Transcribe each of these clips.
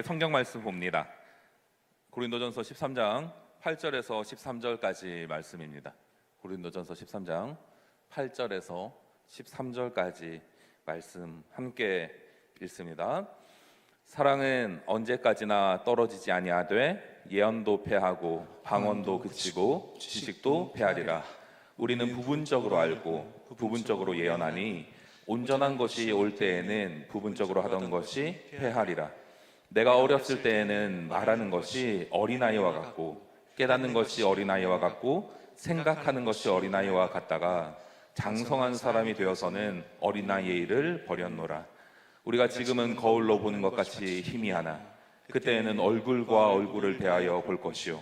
성경 말씀 봅니다. 고린도전서 13장 8절에서 13절까지 말씀입니다. 고린도전서 13장 8절에서 13절까지 말씀 함께 읽습니다. 사랑은 언제까지나 떨어지지 아니하되 예언도 패하고 방언도 그치고 지식도 패하리라. 우리는 부분적으로 알고 부분적으로 예언하니 온전한 것이 올 때에는 부분적으로 하던 것이 패하리라. 내가 어렸을 때에는 말하는 것이 어린아이와 같고 깨닫는 것이 어린아이와 같고 생각하는 것이 어린아이와 같다가 장성한 사람이 되어서는 어린아이의 일을 버렸노라. 우리가 지금은 거울로 보는 것 같이 희미하나 그때에는 얼굴과 얼굴을 대하여 볼 것이요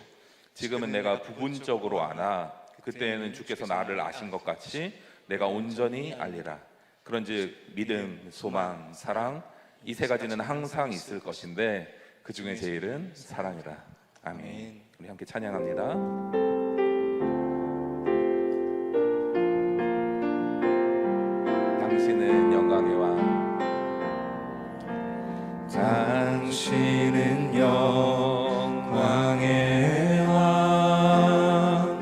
지금은 내가 부분적으로 아나 그때에는 주께서 나를 아신 것 같이 내가 온전히 알리라. 그런즉 믿음, 소망, 사랑 이 세 가지는 항상 있을 것인데 그 중에 제일은 사랑이라. 아멘. 우리 함께 찬양합니다. 당신은 영광의 왕, 당신은 영광의 왕,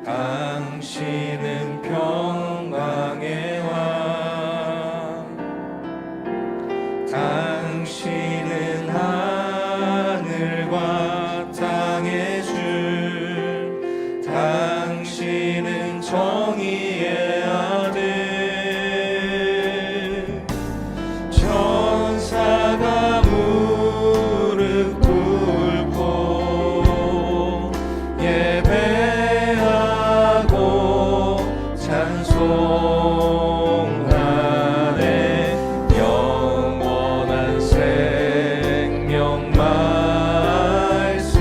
당신은 평강의 왕, 당신은 하늘과 땅의 주, 당신은 정의의 아들, 천사가 무릎 꿇고 예배하고 찬송하네. 영원한 생명 말씀,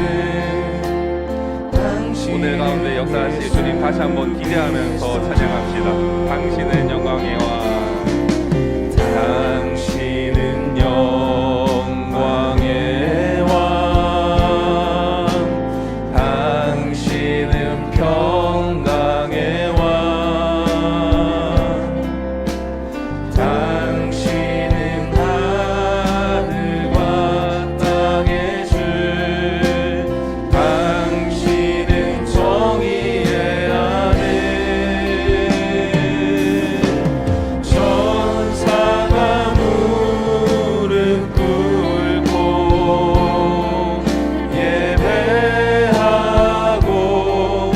당신 오늘 가운데 역사하실 주님 다시 한번 기대하면서 찬양합시다. 당신은 영광의 왕, 당신은 영광의 왕, 당신은 평강의 왕, 당신은 하늘과 땅의 주, 당신은 정의의 아들, 천사가 무릎 꿇고 예배하고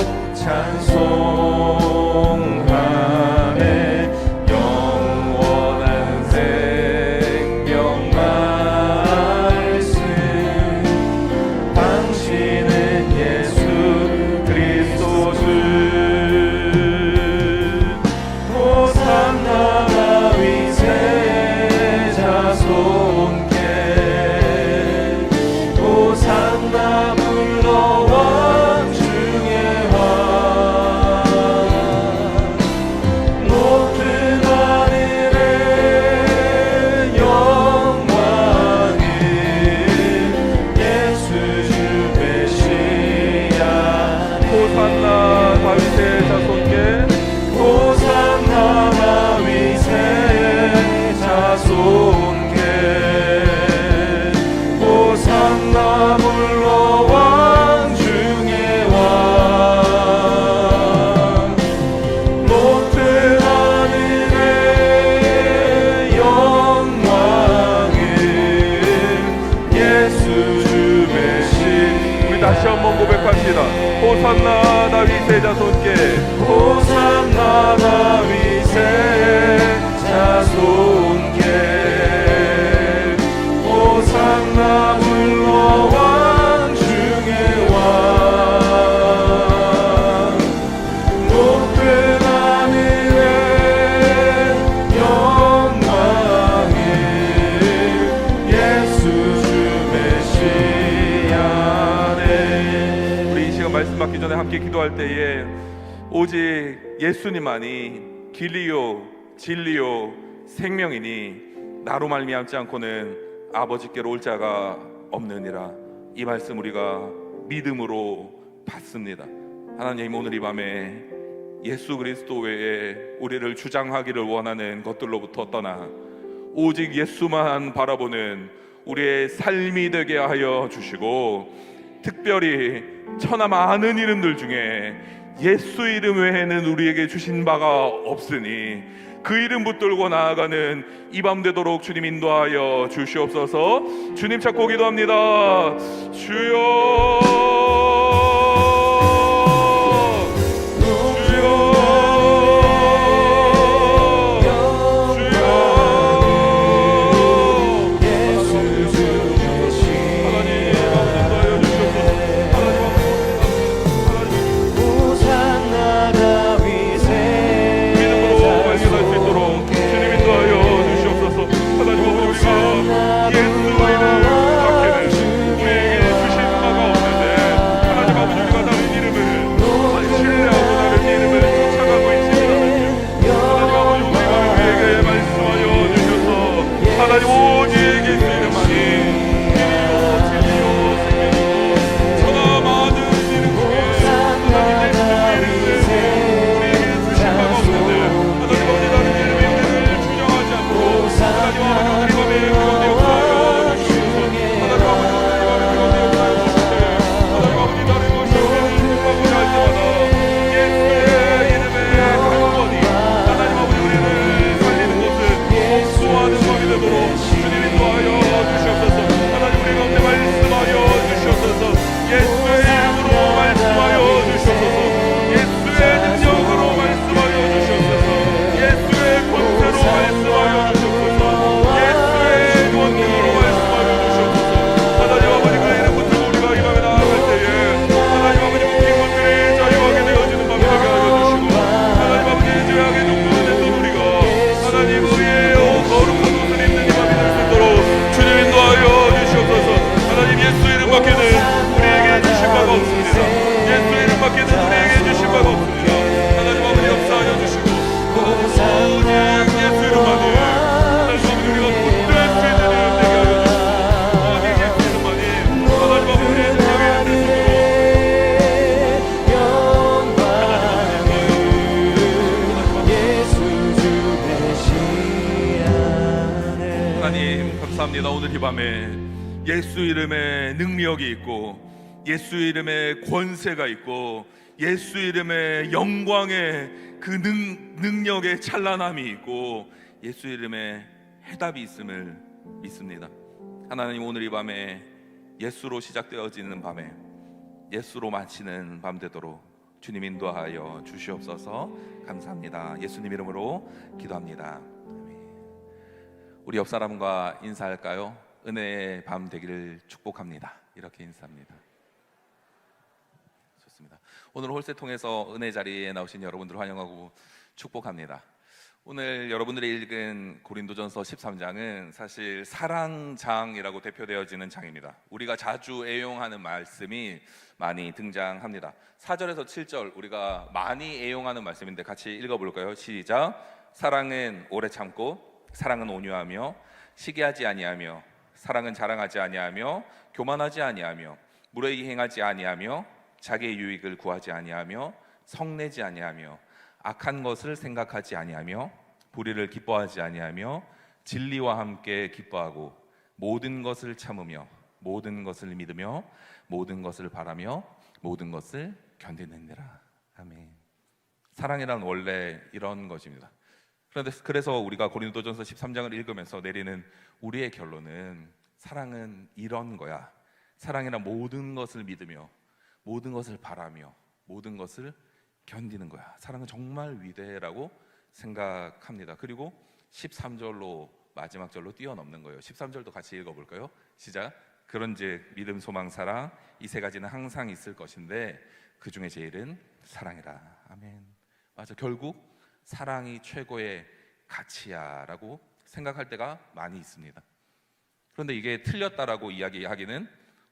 찬송하네. 영원한 생명 말씀, 당신은 예수 그리스도 주. 호산나 다윗의 자손께, 호산나 불러왕 중의 왕, 높은 하늘의 영광을 예수 주 메시아. 호산나 다윗의 자손께, 호산나 다윗의 자손께, 호산나 불러왕 중의 왕, 높은 하늘의 영광을 예수 주 메시아. 우리 다시 한번 고백합시다. 호산나 다윗의 자손께, 호산나 다윗의 자손께, 호산나 불러왕 중의 왕, 높은 하늘의 영광을 예수 주 메시아네. 우리 이 시간 말씀 받기 전에 함께 기도할 때에 오직 예수님만이 길이요 진리요 생명이니 나로 말미암지 않고는 아버지께로 올 자가 없느니라. 이 말씀 우리가 믿음으로 받습니다. 하나님, 오늘 이 밤에 예수 그리스도 외에 우리를 주장하기를 원하는 것들로부터 떠나 오직 예수만 바라보는 우리의 삶이 되게 하여 주시고, 특별히 천하 많은 이름들 중에 예수 이름 외에는 우리에게 주신 바가 없으니 그 이름 붙들고 나아가는 이 밤 되도록 주님 인도하여 주시옵소서. 주님 찾고 기도합니다. 주여, 감사합니다. 오늘 이 밤에 예수 이름에 능력이 있고, 예수 이름에 권세가 있고, 예수 이름에 영광의 그 능력의 찬란함이 있고, 예수 이름에 해답이 있음을 믿습니다. 하나님, 오늘 이 밤에 예수로 시작되어지는 밤에 예수로 마치는 밤 되도록 주님 인도하여 주시옵소서. 감사합니다. 예수님 이름으로 기도합니다. 우리 옆 사람과 인사할까요? 은혜의 밤 되기를 축복합니다. 이렇게 인사합니다. 좋습니다. 오늘 홀세 통해서 은혜 자리에 나오신 여러분들 환영하고 축복합니다. 오늘 여러분들이 읽은 고린도전서 13장은 사실 사랑장이라고 대표되어지는 장입니다. 우리가 자주 애용하는 말씀이 많이 등장합니다. 4절에서 7절 우리가 많이 애용하는 말씀인데 같이 읽어볼까요? 시작. 사랑은 오래 참고, 사랑은 온유하며, 시기하지 아니하며, 사랑은 자랑하지 아니하며, 교만하지 아니하며, 무례히 행하지 아니하며, 자기의 유익을 구하지 아니하며, 성내지 아니하며, 악한 것을 생각하지 아니하며, 불의를 기뻐하지 아니하며, 진리와 함께 기뻐하고, 모든 것을 참으며, 모든 것을 믿으며, 모든 것을 바라며, 모든 것을 견디느니라. 아멘. 사랑이란 원래 이런 것입니다. 그래서 우리가 고린도전서 13장을 읽으면서 내리는 우리의 결론은 사랑은 이런 거야. 사랑이란 모든 것을 믿으며, 모든 것을 바라며, 모든 것을 견디는 거야. 사랑은 정말 위대라고 생각합니다. 그리고 13절로 마지막 절로 뛰어넘는 거예요. 13절도 같이 읽어볼까요? 시작. 그런즉 믿음, 소망, 사랑 이 세 가지는 항상 있을 것인데 그 중에 제일은 사랑이라. 아멘. 맞아. 결국 사랑이 최고의 가치야 라고 생각할 때가 많이 있습니다. 그런데 이게 틀렸다라고 이야기하기는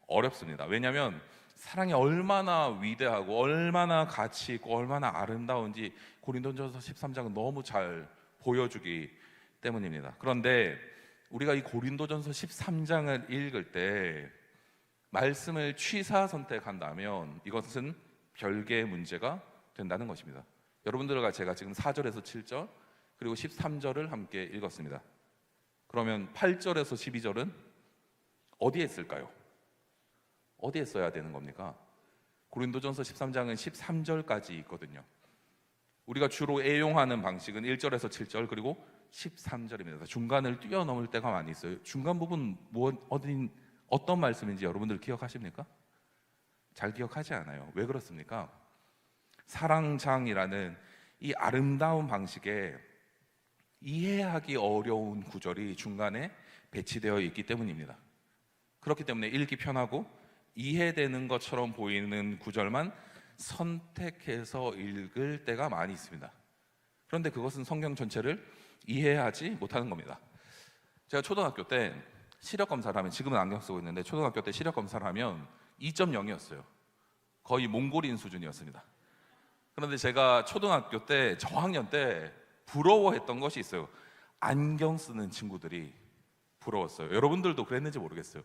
어렵습니다. 왜냐하면 사랑이 얼마나 위대하고 얼마나 가치 있고 얼마나 아름다운지 고린도전서 13장은 너무 잘 보여주기 때문입니다. 그런데 우리가 이 고린도전서 13장을 읽을 때 말씀을 취사 선택한다면 이것은 별개의 문제가 된다는 것입니다. 여러분들과 제가 지금 4절에서 7절 그리고 13절을 함께 읽었습니다. 그러면 8절에서 12절은 어디에 쓸까요? 어디에 써야 되는 겁니까? 고린도전서 13장은 13절까지 있거든요. 우리가 주로 애용하는 방식은 1절에서 7절 그리고 13절입니다. 중간을 뛰어넘을 때가 많이 있어요. 중간 부분 어떤 말씀인지 여러분들 기억하십니까? 잘 기억하지 않아요. 왜 그렇습니까? 사랑장이라는 이 아름다운 방식에 이해하기 어려운 구절이 중간에 배치되어 있기 때문입니다. 그렇기 때문에 읽기 편하고 이해되는 것처럼 보이는 구절만 선택해서 읽을 때가 많이 있습니다. 그런데 그것은 성경 전체를 이해하지 못하는 겁니다. 제가 초등학교 때 시력 검사를 하면, 지금은 안경 쓰고 있는데 초등학교 때 시력 검사를 하면 2.0이었어요. 거의 몽골인 수준이었습니다. 그런데 제가 초등학교 때 저학년 때 부러워했던 것이 있어요. 안경 쓰는 친구들이 부러웠어요. 여러분들도 그랬는지 모르겠어요.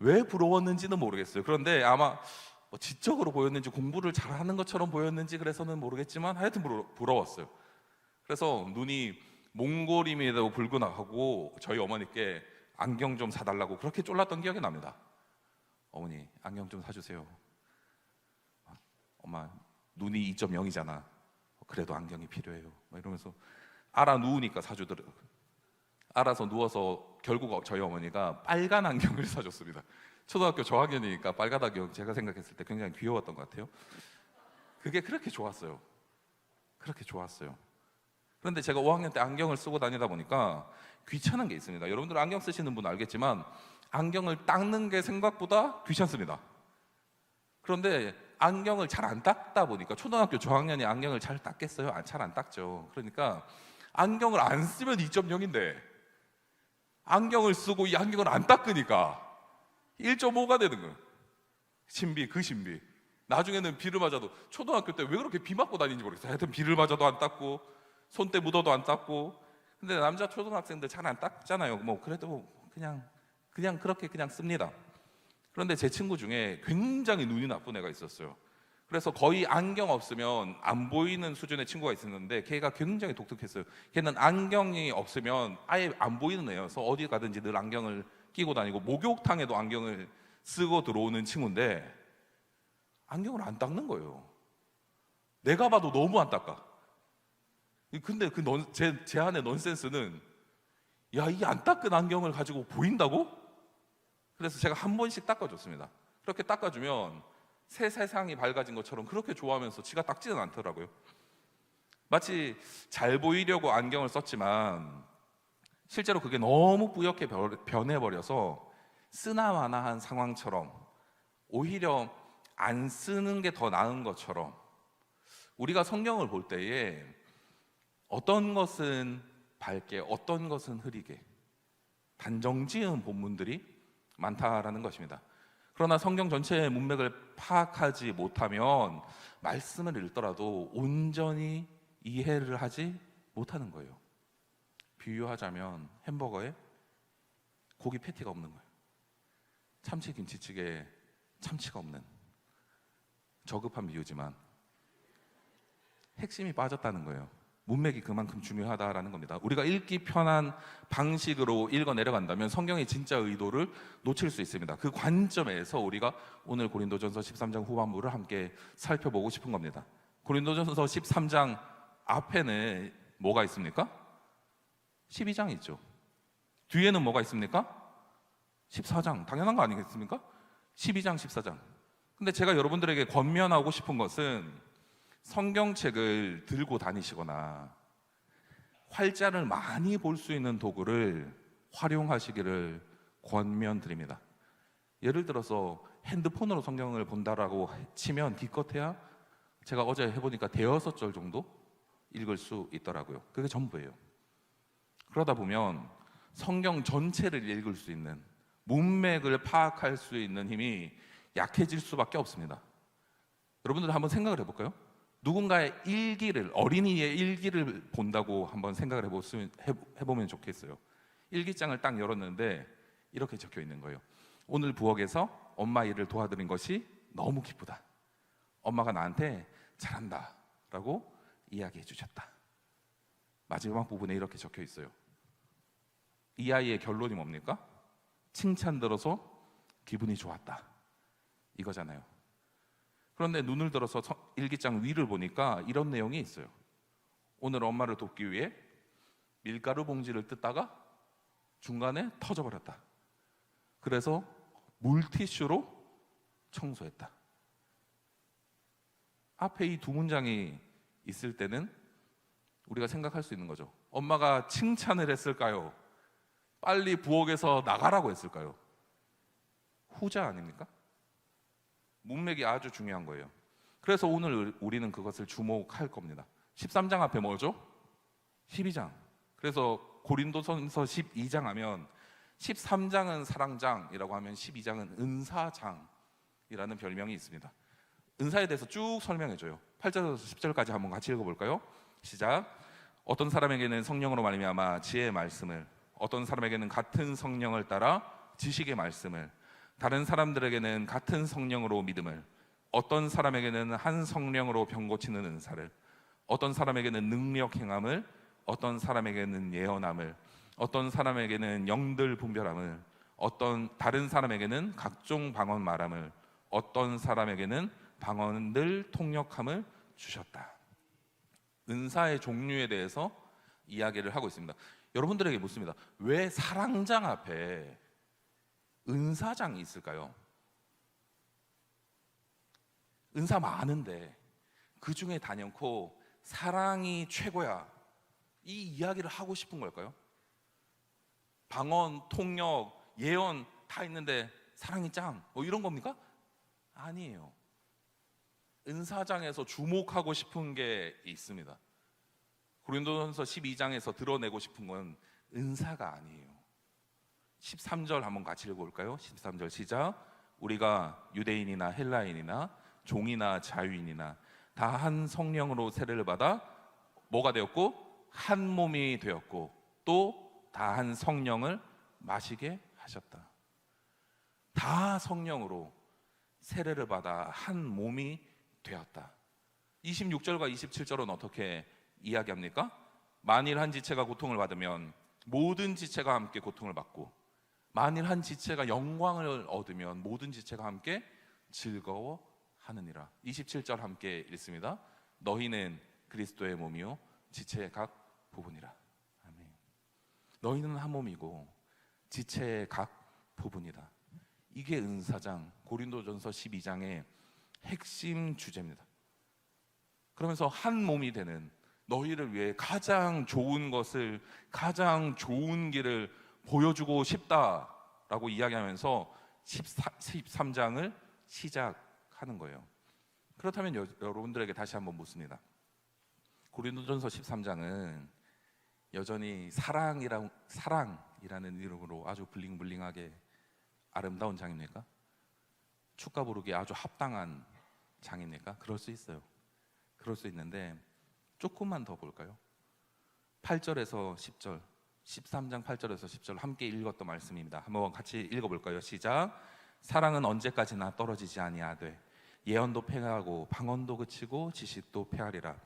왜 부러웠는지는 모르겠어요. 그런데 아마 지적으로 보였는지 공부를 잘하는 것처럼 보였는지 그래서는 모르겠지만 하여튼 부러웠어요. 그래서 눈이 몽골임에도 불구하고 저희 어머니께 안경 좀 사달라고 그렇게 쫄랐던 기억이 납니다. 어머니, 안경 좀 사주세요. 엄마, 눈이 2.0이잖아. 그래도 안경이 필요해요. 이러면서 알아 누우니까 사주더라고요. 알아서 누워서 결국 저희 어머니가 빨간 안경을 사줬습니다. 초등학교 저학년이니까 빨간 안경, 제가 생각했을 때 굉장히 귀여웠던 것 같아요. 그게 그렇게 좋았어요. 그렇게 좋았어요. 그런데 제가 5학년 때 안경을 쓰고 다니다 보니까 귀찮은 게 있습니다. 여러분들 안경 쓰시는 분 알겠지만 안경을 닦는 게 생각보다 귀찮습니다. 그런데 안경을 잘 안 닦다 보니까, 초등학교 저학년이 안경을 잘 닦겠어요? 잘 안 닦죠. 그러니까 안경을 안 쓰면 2.0인데 안경을 쓰고 이 안경을 안 닦으니까 1.5가 되는 거예요. 그 신비. 나중에는 비를 맞아도, 초등학교 때 왜 그렇게 비 맞고 다니는지 모르겠어요. 하여튼 비를 맞아도 안 닦고 손때 묻어도 안 닦고. 근데 남자 초등학생들 잘 안 닦잖아요. 뭐 그래도 그냥 그렇게 그냥 씁니다. 그런데 제 친구 중에 굉장히 눈이 나쁜 애가 있었어요. 그래서 거의 안경 없으면 안 보이는 수준의 친구가 있었는데 걔가 굉장히 독특했어요. 걔는 안경이 없으면 아예 안 보이는 애여서 어디 가든지 늘 안경을 끼고 다니고 목욕탕에도 안경을 쓰고 들어오는 친구인데 안경을 안 닦는 거예요. 내가 봐도 너무 안 닦아. 근데 제 안의 넌센스는, 야, 이 안 닦은 안경을 가지고 보인다고? 그래서 제가 한 번씩 닦아줬습니다. 그렇게 닦아주면 새 세상이 밝아진 것처럼 그렇게 좋아하면서 지가 닦지는 않더라고요. 마치 잘 보이려고 안경을 썼지만 실제로 그게 너무 뿌옇게 변해버려서 쓰나마나한 상황처럼, 오히려 안 쓰는 게 더 나은 것처럼, 우리가 성경을 볼 때에 어떤 것은 밝게 어떤 것은 흐리게 단정지은 본문들이 많다라는 것입니다. 그러나 성경 전체의 문맥을 파악하지 못하면 말씀을 읽더라도 온전히 이해를 하지 못하는 거예요. 비유하자면 햄버거에 고기 패티가 없는 거예요. 참치 김치찌개에 참치가 없는, 저급한 비유지만 핵심이 빠졌다는 거예요. 문맥이 그만큼 중요하다라는 겁니다. 우리가 읽기 편한 방식으로 읽어 내려간다면 성경의 진짜 의도를 놓칠 수 있습니다. 그 관점에서 우리가 오늘 고린도전서 13장 후반부를 함께 살펴보고 싶은 겁니다. 고린도전서 13장 앞에는 뭐가 있습니까? 12장이 있죠. 뒤에는 뭐가 있습니까? 14장. 당연한 거 아니겠습니까? 12장, 14장. 근데 제가 여러분들에게 권면하고 싶은 것은 성경책을 들고 다니시거나 활자를 많이 볼 수 있는 도구를 활용하시기를 권면드립니다. 예를 들어서 핸드폰으로 성경을 본다라고 치면 기껏해야 제가 어제 해보니까 대여섯 절 정도 읽을 수 있더라고요. 그게 전부예요. 그러다 보면 성경 전체를 읽을 수 있는, 문맥을 파악할 수 있는 힘이 약해질 수밖에 없습니다. 여러분들 한번 생각을 해볼까요? 누군가의 일기를, 어린이의 일기를 본다고 한번 생각을 해보면 좋겠어요. 일기장을 딱 열었는데 이렇게 적혀 있는 거예요. 오늘 부엌에서 엄마 일을 도와드린 것이 너무 기쁘다. 엄마가 나한테 잘한다 라고 이야기해 주셨다. 마지막 부분에 이렇게 적혀 있어요. 이 아이의 결론이 뭡니까? 칭찬 들어서 기분이 좋았다 이거잖아요. 그런데 눈을 들어서 일기장 위를 보니까 이런 내용이 있어요. 오늘 엄마를 돕기 위해 밀가루 봉지를 뜯다가 중간에 터져버렸다. 그래서 물티슈로 청소했다. 앞에 이 두 문장이 있을 때는 우리가 생각할 수 있는 거죠. 엄마가 칭찬을 했을까요? 빨리 부엌에서 나가라고 했을까요? 후자 아닙니까? 문맥이 아주 중요한 거예요. 그래서 오늘 우리는 그것을 주목할 겁니다. 13장 앞에 뭐죠? 12장. 그래서 고린도전서 12장 하면 13장은 사랑장이라고 하면 12장은 은사장이라는 별명이 있습니다. 은사에 대해서 쭉 설명해줘요. 8절에서 10절까지 한번 같이 읽어볼까요? 시작. 어떤 사람에게는 성령으로 말미암아 지혜의 말씀을, 어떤 사람에게는 같은 성령을 따라 지식의 말씀을, 다른 사람들에게는 같은 성령으로 믿음을, 어떤 사람에게는 한 성령으로 병 고치는 은사를, 어떤 사람에게는 능력 행함을, 어떤 사람에게는 예언함을, 어떤 사람에게는 영들 분별함을, 어떤 다른 사람에게는 각종 방언 말함을, 어떤 사람에게는 방언들 통역함을 주셨다. 은사의 종류에 대해서 이야기를 하고 있습니다. 여러분들에게 묻습니다. 왜 사랑장 앞에 은사장이 있을까요? 은사 많은데 그 중에 단연코 사랑이 최고야, 이 이야기를 하고 싶은 걸까요? 방언, 통역, 예언 다 있는데 사랑이 짱, 뭐 이런 겁니까? 아니에요. 은사장에서 주목하고 싶은 게 있습니다. 고린도전서 12장에서 드러내고 싶은 건 은사가 아니에요. 13절 한번 같이 읽어볼까요? 13절 시작. 우리가 유대인이나 헬라인이나 종이나 자유인이나 다 한 성령으로 세례를 받아 뭐가 되었고? 한 몸이 되었고 또 다 한 성령을 마시게 하셨다. 다 성령으로 세례를 받아 한 몸이 되었다. 26절과 27절은 어떻게 이야기합니까? 만일 한 지체가 고통을 받으면 모든 지체가 함께 고통을 받고, 만일 한 지체가 영광을 얻으면 모든 지체가 함께 즐거워하느니라. 27절 함께 읽습니다. 너희는 그리스도의 몸이요 지체의 각 부분이라. 아멘. 너희는 한 몸이고 지체의 각 부분이다. 이게 은사장 고린도전서 12장의 핵심 주제입니다. 그러면서 한 몸이 되는 너희를 위해 가장 좋은 것을, 가장 좋은 길을 보여주고 싶다라고 이야기하면서 13장을 시작하는 거예요. 그렇다면 여러분들에게 다시 한번 묻습니다. 고린도전서 13장은 여전히 사랑이라는 이름으로 아주 블링블링하게 아름다운 장입니까? 축가 부르기에 아주 합당한 장입니까? 그럴 수 있어요. 그럴 수 있는데 조금만 더 볼까요? 8절에서 10절, 13장 8절에서 10절 함께 읽었던 말씀입니다. 한번 같이 읽어볼까요? 시작. 사랑은 언제까지나 떨어지지 아니하되 예언도 패하고 방언도 그치고 지식도 패하리라.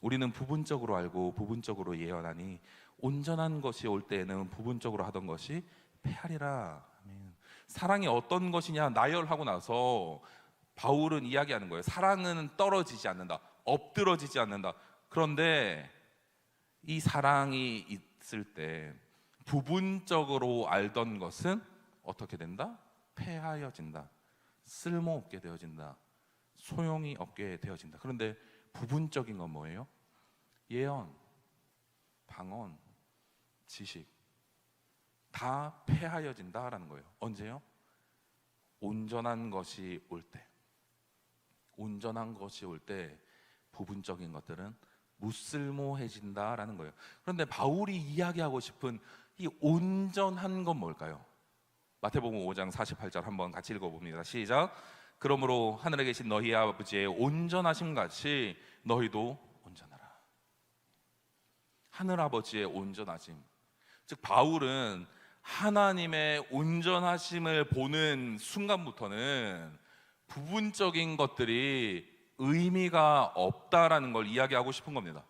우리는 부분적으로 알고 부분적으로 예언하니 온전한 것이 올 때에는 부분적으로 하던 것이 패하리라. 아멘. 사랑이 어떤 것이냐 나열하고 나서 바울은 이야기하는 거예요. 사랑은 떨어지지 않는다, 엎드러지지 않는다. 그런데 이 사랑이 있을 때 부분적으로 알던 것은 어떻게 된다? 패하여진다, 쓸모없게 되어진다, 소용이 없게 되어진다. 그런데 부분적인 건 뭐예요? 예언, 방언, 지식 다 패하여진다라는 거예요. 언제요? 온전한 것이 올 때. 온전한 것이 올 때 부분적인 것들은 무쓸모해진다라는 거예요. 그런데 바울이 이야기하고 싶은 이 온전한 건 뭘까요? 마태복음 5장 48절 한번 같이 읽어봅니다. 시작. 그러므로 하늘에 계신 너희 아버지의 온전하심 같이 너희도 온전하라. 하늘 아버지의 온전하심, 즉 바울은 하나님의 온전하심을 보는 순간부터는 부분적인 것들이 의미가 없다라는 걸 이야기하고 싶은 겁니다.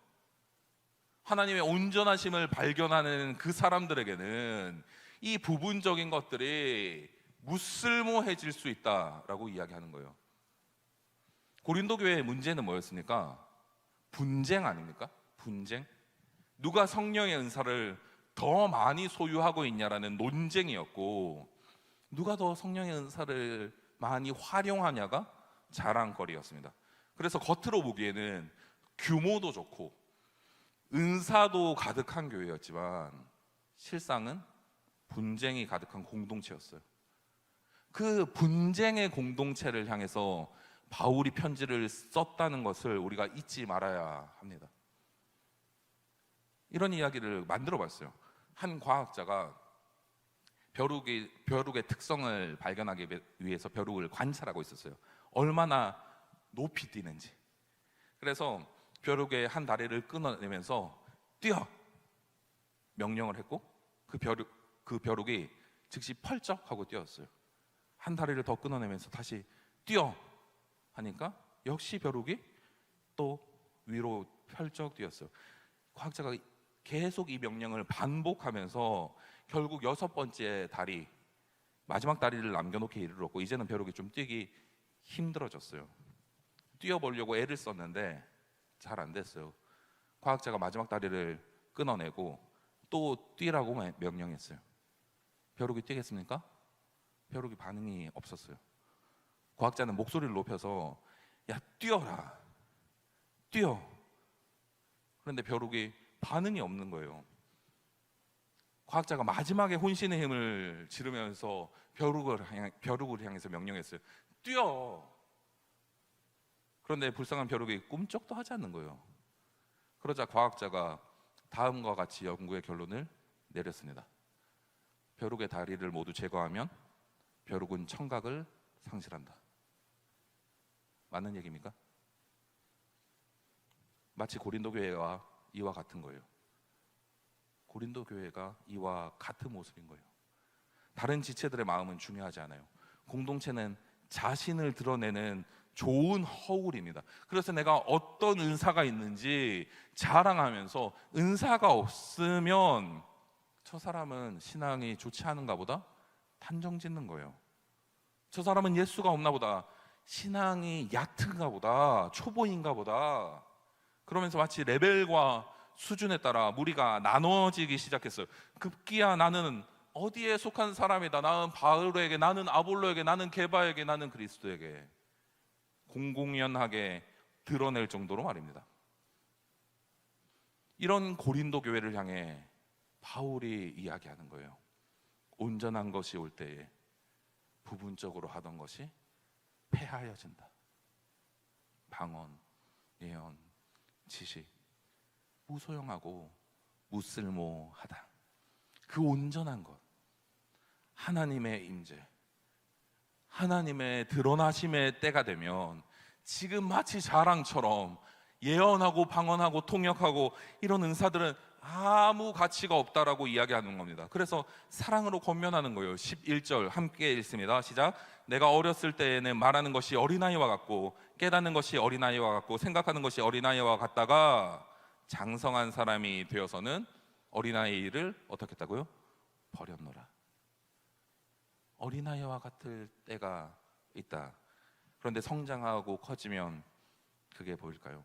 하나님의 온전하심을 발견하는 그 사람들에게는 이 부분적인 것들이 무쓸모해질 수 있다라고 이야기하는 거예요. 고린도 교회의 문제는 뭐였습니까? 분쟁 아닙니까? 분쟁. 누가 성령의 은사를 더 많이 소유하고 있냐라는 논쟁이었고, 누가 더 성령의 은사를 많이 활용하냐가 자랑거리였습니다. 그래서 겉으로 보기에는 규모도 좋고 은사도 가득한 교회였지만 실상은 분쟁이 가득한 공동체였어요. 그 분쟁의 공동체를 향해서 바울이 편지를 썼다는 것을 우리가 잊지 말아야 합니다. 이런 이야기를 만들어 봤어요. 한 과학자가 벼룩의 특성을 발견하기 위해서 벼룩을 관찰하고 있었어요. 얼마나 높이 뛰는지. 그래서 벼룩의 한 다리를 끊어내면서 뛰어! 명령을 했고 그 벼룩이 즉시 펄쩍 하고 뛰었어요. 한 다리를 더 끊어내면서 다시 뛰어! 하니까 역시 벼룩이 또 위로 펄쩍 뛰었어요. 과학자가 계속 이 명령을 반복하면서 결국 6번째 다리, 마지막 다리를 남겨놓기 이르렀고 이제는 벼룩이 좀 뛰기 힘들어졌어요. 뛰어보려고 애를 썼는데 잘 안 됐어요. 과학자가 마지막 다리를 끊어내고 또 뛰라고 명령했어요. 벼룩이 뛰겠습니까? 벼룩이 반응이 없었어요. 과학자는 목소리를 높여서 야, 뛰어라, 뛰어. 그런데 벼룩이 반응이 없는 거예요. 과학자가 마지막에 혼신의 힘을 지르면서 벼룩을 향해서 명령했어요. 뛰어. 그런데 불쌍한 벼룩이 꿈쩍도 하지 않는 거예요. 그러자 과학자가 다음과 같이 연구의 결론을 내렸습니다. 벼룩의 다리를 모두 제거하면 벼룩은 청각을 상실한다. 맞는 얘기입니까? 마치 고린도 교회가 이와 같은 거예요. 고린도 교회가 이와 같은 모습인 거예요. 다른 지체들의 마음은 중요하지 않아요. 공동체는 자신을 드러내는 좋은 허울입니다. 그래서 내가 어떤 은사가 있는지 자랑하면서 은사가 없으면 저 사람은 신앙이 좋지 않은가 보다 단정 짓는 거예요. 저 사람은 예수가 없나 보다, 신앙이 얕은가 보다, 초보인가 보다. 그러면서 마치 레벨과 수준에 따라 무리가 나눠지기 시작했어요. 급기야 나는 어디에 속한 사람이다. 나는 바울에게, 나는 아볼로에게, 나는 게바에게, 나는 그리스도에게 공공연하게 드러낼 정도로 말입니다. 이런 고린도 교회를 향해 바울이 이야기하는 거예요. 온전한 것이 올 때에 부분적으로 하던 것이 폐하여진다. 방언, 예언, 지식, 무소용하고 무쓸모하다. 그 온전한 것, 하나님의 임재, 하나님의 드러나심의 때가 되면 지금 마치 자랑처럼 예언하고 방언하고 통역하고 이런 은사들은 아무 가치가 없다라고 이야기하는 겁니다. 그래서 사랑으로 권면하는 거예요. 11절 함께 읽습니다. 시작. 내가 어렸을 때에는 말하는 것이 어린아이와 같고 깨닫는 것이 어린아이와 같고 생각하는 것이 어린아이와 같다가 장성한 사람이 되어서는 어린아이를 어떻게 했다고요? 버렸노라. 어린아이와 같을 때가 있다. 그런데 성장하고 커지면 그게 보일까요?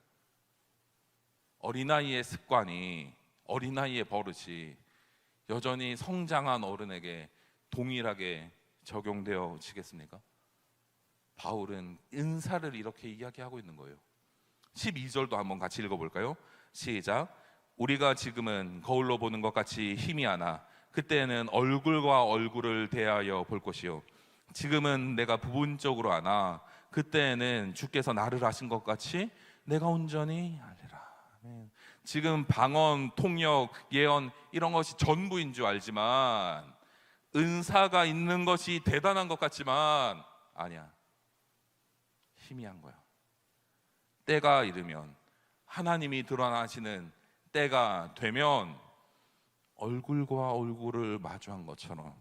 어린아이의 습관이, 어린아이의 버릇이 여전히 성장한 어른에게 동일하게 적용되어지겠습니까? 바울은 은사를 이렇게 이야기하고 있는 거예요. 12절도 한번 같이 읽어볼까요? 시작. 우리가 지금은 거울로 보는 것 같이 힘이 하나 그때는 얼굴과 얼굴을 대하여 볼 것이요 지금은 내가 부분적으로 아나 그때는 주께서 나를 아신 것 같이 내가 온전히 알리라. 아멘. 지금 방언, 통역, 예언 이런 것이 전부인 줄 알지만, 은사가 있는 것이 대단한 것 같지만 아니야, 희미한 거야. 때가 이르면, 하나님이 드러나시는 때가 되면 얼굴과 얼굴을 마주한 것처럼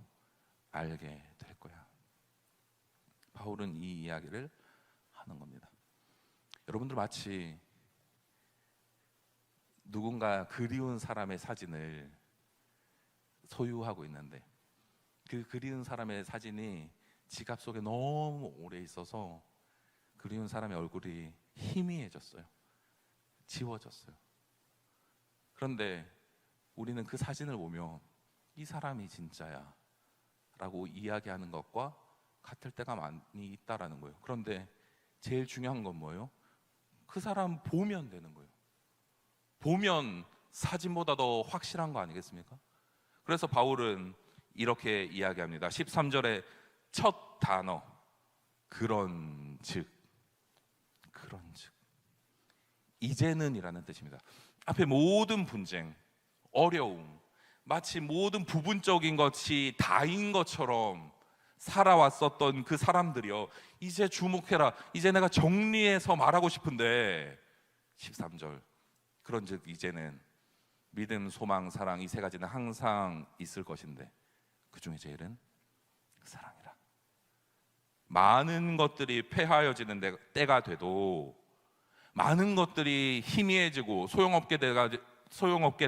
알게 될 거야. 바울은 이 이야기를 하는 겁니다. 여러분들 마치 누군가 그리운 사람의 사진을 소유하고 있는데 그 그리운 사람의 사진이 지갑 속에 너무 오래 있어서 그리운 사람의 얼굴이 희미해졌어요. 지워졌어요. 그런데 우리는 그 사진을 보며 이 사람이 진짜야 라고 이야기하는 것과 같을 때가 많이 있다라는 거예요. 그런데 제일 중요한 건 뭐예요? 그 사람 보면 되는 거예요. 보면 사진보다 더 확실한 거 아니겠습니까? 그래서 바울은 이렇게 이야기합니다. 13절의 첫 단어, 그런즉. 이제는이라는 뜻입니다. 앞에 모든 분쟁, 어려움, 마치 모든 부분적인 것이 다인 것처럼 살아왔었던 그 사람들이요, 이제 주목해라. 이제 내가 정리해서 말하고 싶은데 13절, 그런즉 이제는 믿음, 소망, 사랑, 이 세 가지는 항상 있을 것인데 그 중에 제일은 사랑이라. 많은 것들이 폐하여지는 때가 돼도, 많은 것들이 희미해지고 소용없게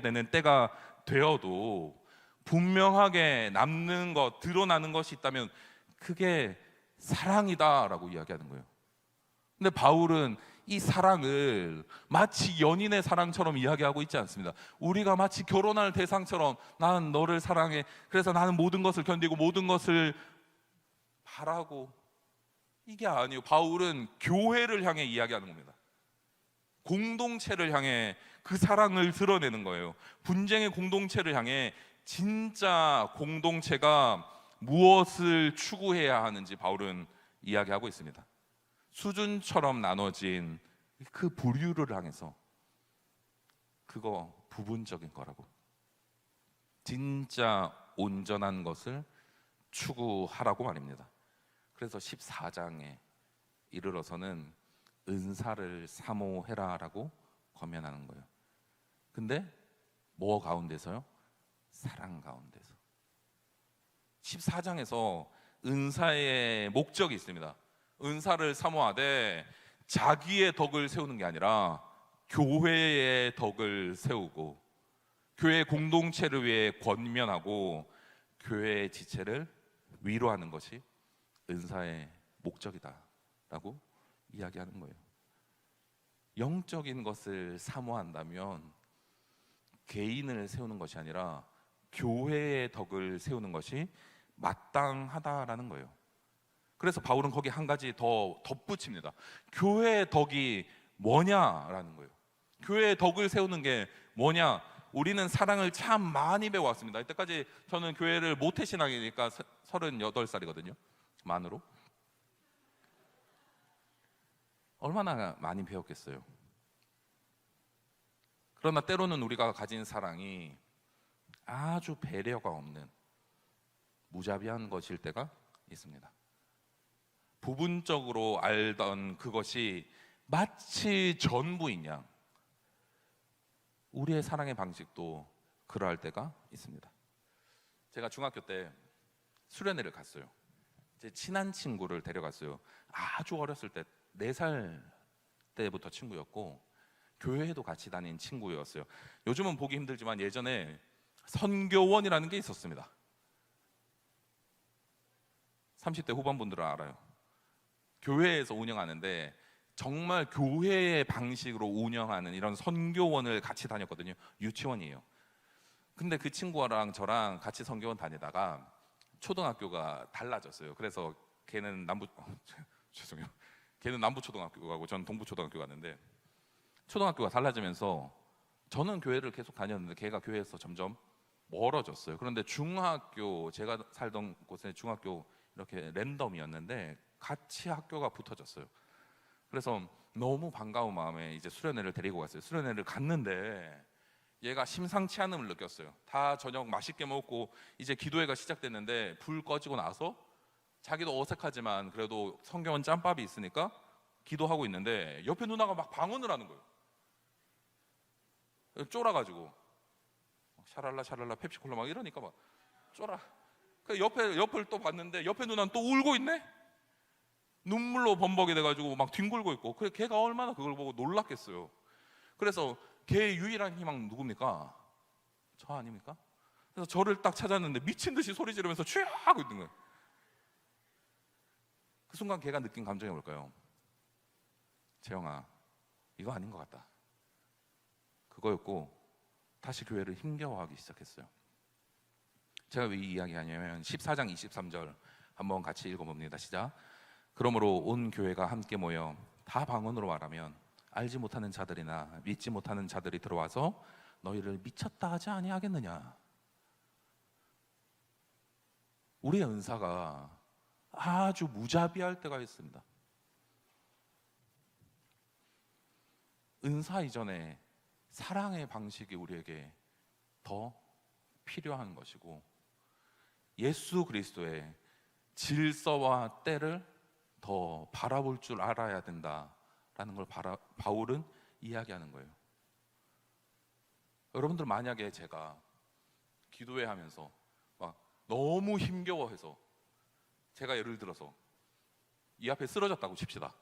되는 때가 되어도 분명하게 남는 것, 드러나는 것이 있다면 그게 사랑이다라고 이야기하는 거예요. 근데 바울은 이 사랑을 마치 연인의 사랑처럼 이야기하고 있지 않습니다. 우리가 마치 결혼할 대상처럼 나는 너를 사랑해, 그래서 나는 모든 것을 견디고 모든 것을 바라고, 이게 아니에요. 바울은 교회를 향해 이야기하는 겁니다. 공동체를 향해 그 사랑을 드러내는 거예요. 분쟁의 공동체를 향해 진짜 공동체가 무엇을 추구해야 하는지 바울은 이야기하고 있습니다. 수준처럼 나눠진 그 부류를 향해서 그거 부분적인 거라고, 진짜 온전한 것을 추구하라고 말입니다. 그래서 14장에 이르러서는 은사를 사모해라라고 권면하는 거예요. 근데 뭐 가운데서요? 사랑 가운데서. 14장에서 은사의 목적이 있습니다. 은사를 사모하되 자기의 덕을 세우는 게 아니라 교회의 덕을 세우고, 교회 공동체를 위해 권면하고 교회의 지체를 위로하는 것이 은사의 목적이다라고 이야기하는 거예요. 영적인 것을 사모한다면 개인을 세우는 것이 아니라 교회의 덕을 세우는 것이 마땅하다라는 거예요. 그래서 바울은 거기 한 가지 더 덧붙입니다. 교회의 덕이 뭐냐라는 거예요. 교회의 덕을 세우는 게 뭐냐? 우리는 사랑을 참 많이 배워왔습니다. 이때까지 저는 교회를 모태신앙이니까 38살이거든요. 만으로. 얼마나 많이 배웠겠어요. 그러나 때로는 우리가 가진 사랑이 아주 배려가 없는 무자비한 것일 때가 있습니다. 부분적으로 알던 그것이 마치 전부인 양, 우리의 사랑의 방식도 그러할 때가 있습니다. 제가 중학교 때 수련회를 갔어요. 제 친한 친구를 데려갔어요. 아주 어렸을 때 4살 때부터 친구였고 교회에도 같이 다닌 친구였어요. 요즘은 보기 힘들지만 예전에 선교원이라는 게 있었습니다. 30대 후반분들은 알아요. 교회에서 운영하는데 정말 교회의 방식으로 운영하는 이런 선교원을 같이 다녔거든요. 유치원이에요. 근데 그 친구랑 저랑 같이 선교원 다니다가 초등학교가 달라졌어요. 그래서 걔는 죄송해요. 걔는 남부초등학교 가고 전 동부초등학교 갔는데, 초등학교가 달라지면서 저는 교회를 계속 다녔는데 걔가 교회에서 점점 멀어졌어요. 그런데 중학교, 제가 살던 곳에 중학교 이렇게 랜덤이었는데 같이 학교가 붙어졌어요. 그래서 너무 반가운 마음에 이제 수련회를 데리고 갔어요. 수련회를 갔는데 얘가 심상치 않음을 느꼈어요. 다 저녁 맛있게 먹고 이제 기도회가 시작됐는데 불 꺼지고 나서 자기도 어색하지만 그래도 성경은 짬밥이 있으니까 기도하고 있는데 옆에 누나가 막 방언을 하는 거예요. 쫄아가지고 샤랄라 샤랄라 펩시콜라 막 이러니까 막 쫄아. 그 옆을 또 봤는데 옆에 누나는 또 울고 있네. 눈물로 범벅이 돼가지고 막 뒹굴고 있고. 그래 걔가 얼마나 그걸 보고 놀랐겠어요. 그래서 걔의 유일한 희망 누굽니까? 저 아닙니까? 그래서 저를 딱 찾았는데 미친 듯이 소리 지르면서 쥐 하고 있는 거예요. 그 순간 걔가 느낀 감정이 뭘까요? 재영아, 이거 아닌 것 같다. 그거였고 다시 교회를 힘겨워하기 시작했어요. 제가 왜 이 이야기 하냐면 14장 23절 한번 같이 읽어봅니다. 시작. 그러므로 온 교회가 함께 모여 다 방언으로 말하면 알지 못하는 자들이나 믿지 못하는 자들이 들어와서 너희를 미쳤다 하지 아니하겠느냐. 우리의 은사가 아주 무자비할 때가 있습니다. 은사 이전에 사랑의 방식이 우리에게 더 필요한 것이고 예수 그리스도의 질서와 때를 더 바라볼 줄 알아야 된다라는 걸 바울은 이야기하는 거예요. 여러분들 만약에 제가 기도회 하면서 막 너무 힘겨워해서 제가 예를 들어서 이 앞에 쓰러졌다고 칩시다.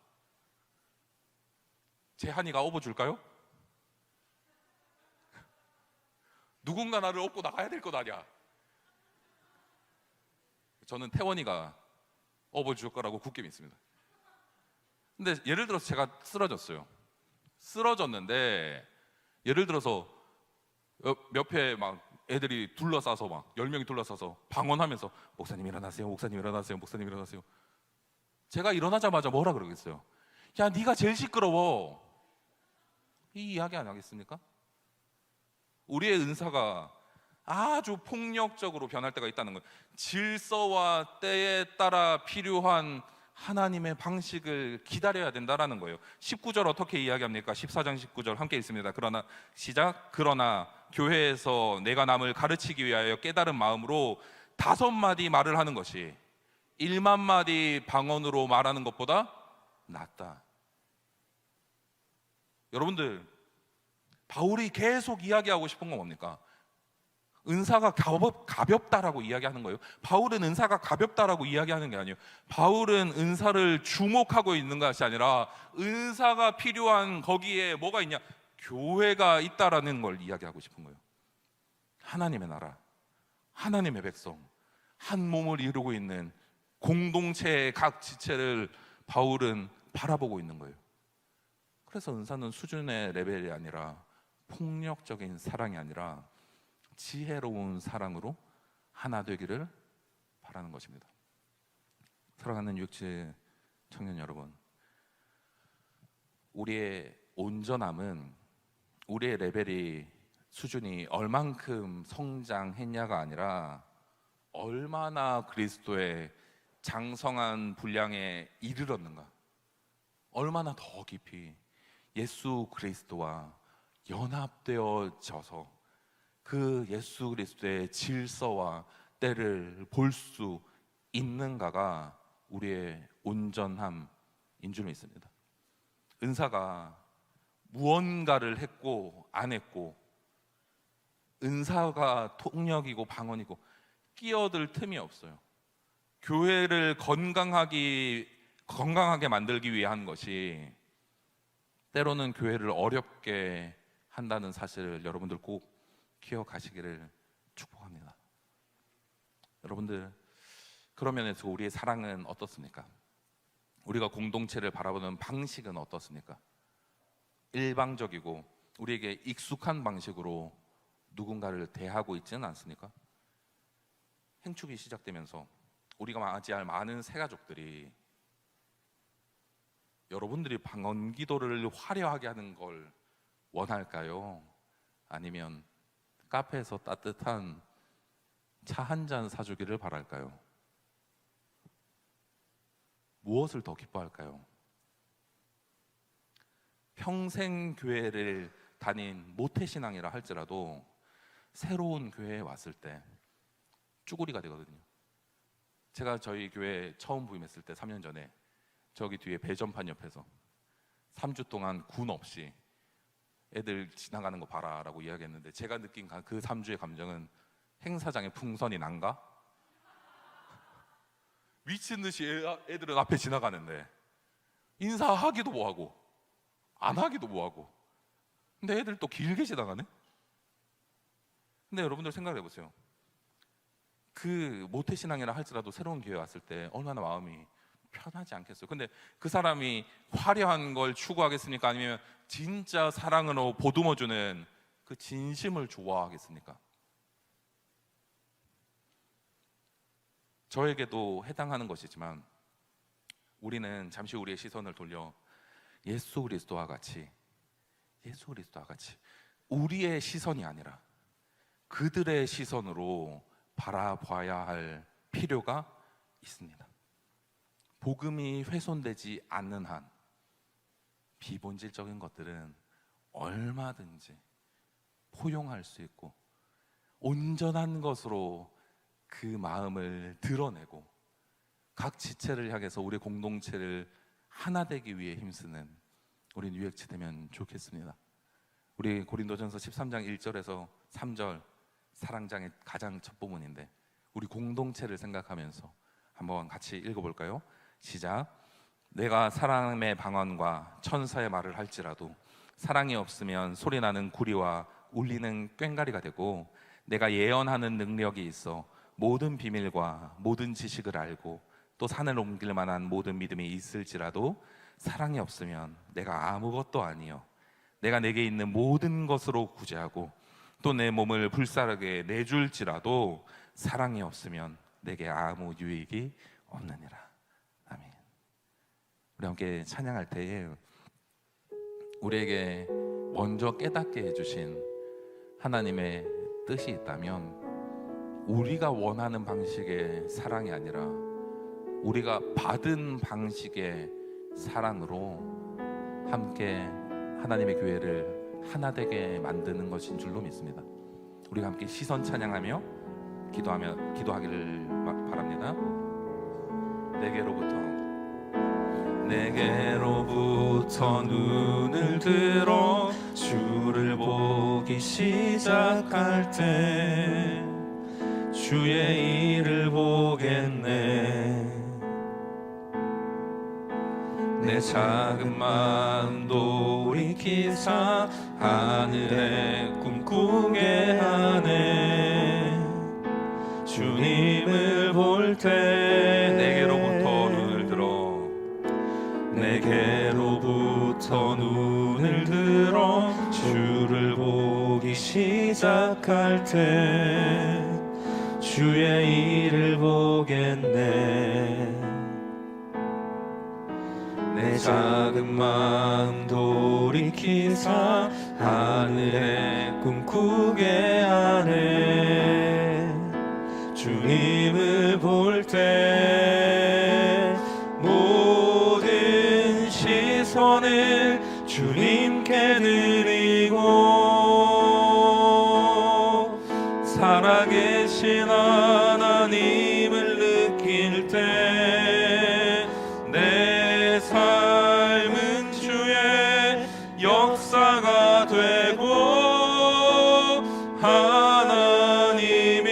제 한이가 업어줄까요? 누군가 나를 업고 나가야 될 것 아니야. 저는 태원이가 업어줄 거라고 굳게 믿습니다. 근데 예를 들어서 제가 쓰러졌는데 예를 들어서 옆에 막 애들이 둘러싸서 막 10명이 둘러싸서 방언하면서 목사님 일어나세요, 목사님 일어나세요, 목사님 일어나세요. 제가 일어나자마자 뭐라 그러겠어요? 야, 네가 제일 시끄러워. 이 이야기 안 하겠습니까? 우리의 은사가 아주 폭력적으로 변할 때가 있다는 거예요. 질서와 때에 따라 필요한 하나님의 방식을 기다려야 된다라는 거예요. 19절 어떻게 이야기합니까? 14장 19절 함께 읽습니다. 그러나 시작. 그러나 교회에서 내가 남을 가르치기 위하여 깨달은 마음으로 5마디 말을 하는 것이 1만 마디 방언으로 말하는 것보다 낫다. 여러분들, 바울이 계속 이야기하고 싶은 건 뭡니까? 은사가 가볍다라고 이야기하는 거예요. 바울은 은사가 가볍다라고 이야기하는 게 아니에요. 바울은 은사를 주목하고 있는 것이 아니라 은사가 필요한 거기에 뭐가 있냐? 교회가 있다라는 걸 이야기하고 싶은 거예요. 하나님의 나라, 하나님의 백성, 한 몸을 이루고 있는 공동체의 각 지체를 바울은 바라보고 있는 거예요. 그래서 은사는 수준의 레벨이 아니라 폭력적인 사랑이 아니라 지혜로운 사랑으로 하나 되기를 바라는 것입니다. 사랑하는 육체 청년 여러분, 우리의 온전함은 우리의 레벨이 수준이 얼만큼 성장했냐가 아니라 얼마나 그리스도의 장성한 분량에 이르렀는가, 얼마나 더 깊이 예수 그리스도와 연합되어져서 그 예수 그리스도의 질서와 때를 볼 수 있는가가 우리의 온전함인 줄 믿습니다. 은사가 무언가를 했고 안 했고, 은사가 통역이고 방언이고 끼어들 틈이 없어요. 교회를 건강하게 만들기 위한 것이 때로는 교회를 어렵게 한다는 사실을 여러분들 꼭 기억하시기를 축복합니다. 여러분들, 그런 면에서 우리의 사랑은 어떻습니까? 우리가 공동체를 바라보는 방식은 어떻습니까? 일방적이고 우리에게 익숙한 방식으로 누군가를 대하고 있지는 않습니까? 행축이 시작되면서 우리가 맞이할 많은 새가족들이 여러분들이 방언 기도를 화려하게 하는 걸 원할까요? 아니면 카페에서 따뜻한 차 한 잔 사주기를 바랄까요? 무엇을 더 기뻐할까요? 평생 교회를 다닌 모태신앙이라 할지라도 새로운 교회에 왔을 때 쭈구리가 되거든요. 제가 저희 교회 처음 부임했을 때 3년 전에 저기 뒤에 배전판 옆에서 3주 동안 군 없이 애들 지나가는 거 봐라 라고 이야기했는데, 제가 느낀 그 3주의 감정은 행사장에 풍선이 난가? 미친 듯이 애들은 앞에 지나가는데 인사하기도 뭐하고 안 하기도 뭐하고, 근데 애들 또 길게 지나가네? 근데 여러분들 생각해 보세요. 그 모태신앙이라 할지라도 새로운 교회 왔을 때 얼마나 마음이 편하지 않겠어요? 근데 그 사람이 화려한 걸 추구하겠습니까? 아니면 진짜 사랑으로 보듬어주는 그 진심을 좋아하겠습니까? 저에게도 해당하는 것이지만 우리는 잠시 우리의 시선을 돌려 예수 그리스도와 같이 우리의 시선이 아니라 그들의 시선으로 바라봐야 할 필요가 있습니다. 복음이 훼손되지 않는 한 비본질적인 것들은 얼마든지 포용할 수 있고 온전한 것으로 그 마음을 드러내고 각 지체를 향해서 우리 공동체를 하나 되기 위해 힘쓰는 우리 뉴액체 되면 좋겠습니다. 우리 고린도전서 13장 1절에서 3절 사랑장의 가장 첫 부분인데 우리 공동체를 생각하면서 한번 같이 읽어볼까요? 시작. 내가 사람의 방언과 천사의 말을 할지라도 사랑이 없으면 소리나는 구리와 울리는 꽹가리가 되고 내가 예언하는 능력이 있어 모든 비밀과 모든 지식을 알고 또 산을 옮길 만한 모든 믿음이 있을지라도 사랑이 없으면 내가 아무것도 아니요 내가 내게 있는 모든 것으로 구제하고 또 내 몸을 불사르게 내줄지라도 사랑이 없으면 내게 아무 유익이 없느니라. 아멘. 우리 함께 찬양할 때에 우리에게 먼저 깨닫게 해주신 하나님의 뜻이 있다면 우리가 원하는 방식의 사랑이 아니라 우리가 받은 방식의 사랑으로 함께 하나님의 교회를 하나 되게 만드는 것인 줄로 믿습니다. 우리가 함께 시선 찬양하며 기도하기를 바랍니다. 내게로부터 눈을 들어 주를 보기 시작할 때 주의 일을 보겠네. 내 작은 마음도 돌이키사 하늘에 꿈꾸게 하네. 주님을 볼 때 내게로부터 눈을 들어 주를 보기 시작할 때 주의 일을 보겠네. 내 작은 마음 돌이키사 하늘에 꿈꾸게 하네. 주님을 볼 때 모든 시선을 주님께 드리고 살아계신 하나님을 느낄 때 내 삶은 주의 역사가 되고 하나님이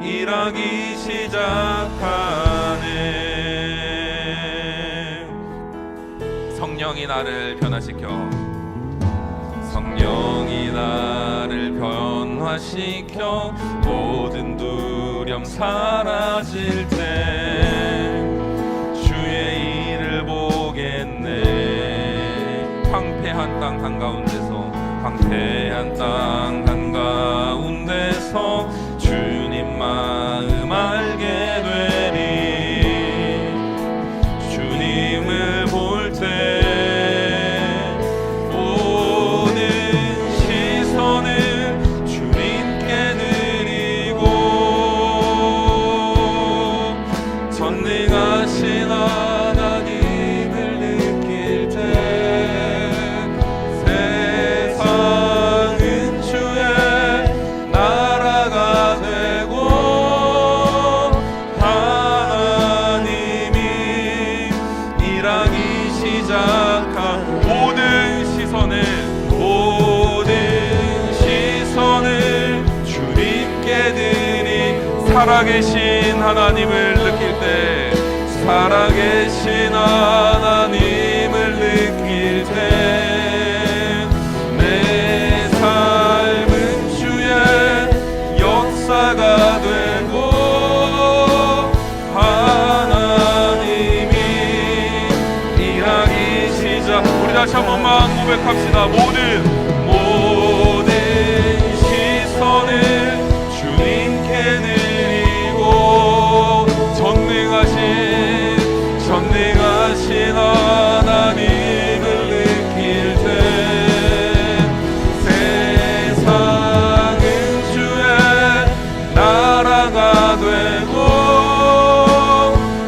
일하기 시작하네. 성령이 나를 변화시켜 모든 두려움 사라질 때 주의 일을 보겠네. 황폐한 땅 한가운데서 주님 마음 알게 되리. 주님을 볼 때 전능하신 하나님을 느낄 때 세상은 주의 나라가 되고 하나님이 일하기 시작한 모든 시선을 주님께 드리. 살아계신 하나님을 느낄 때 살아계신 하나님을 느낄 때 내 삶은 주의 역사가 돼 다시 한 번만 고백합시다. 모든 시선을 주님께 드리고 전능하신 하나님을 느낄 때 세상은 주의 나라가 되고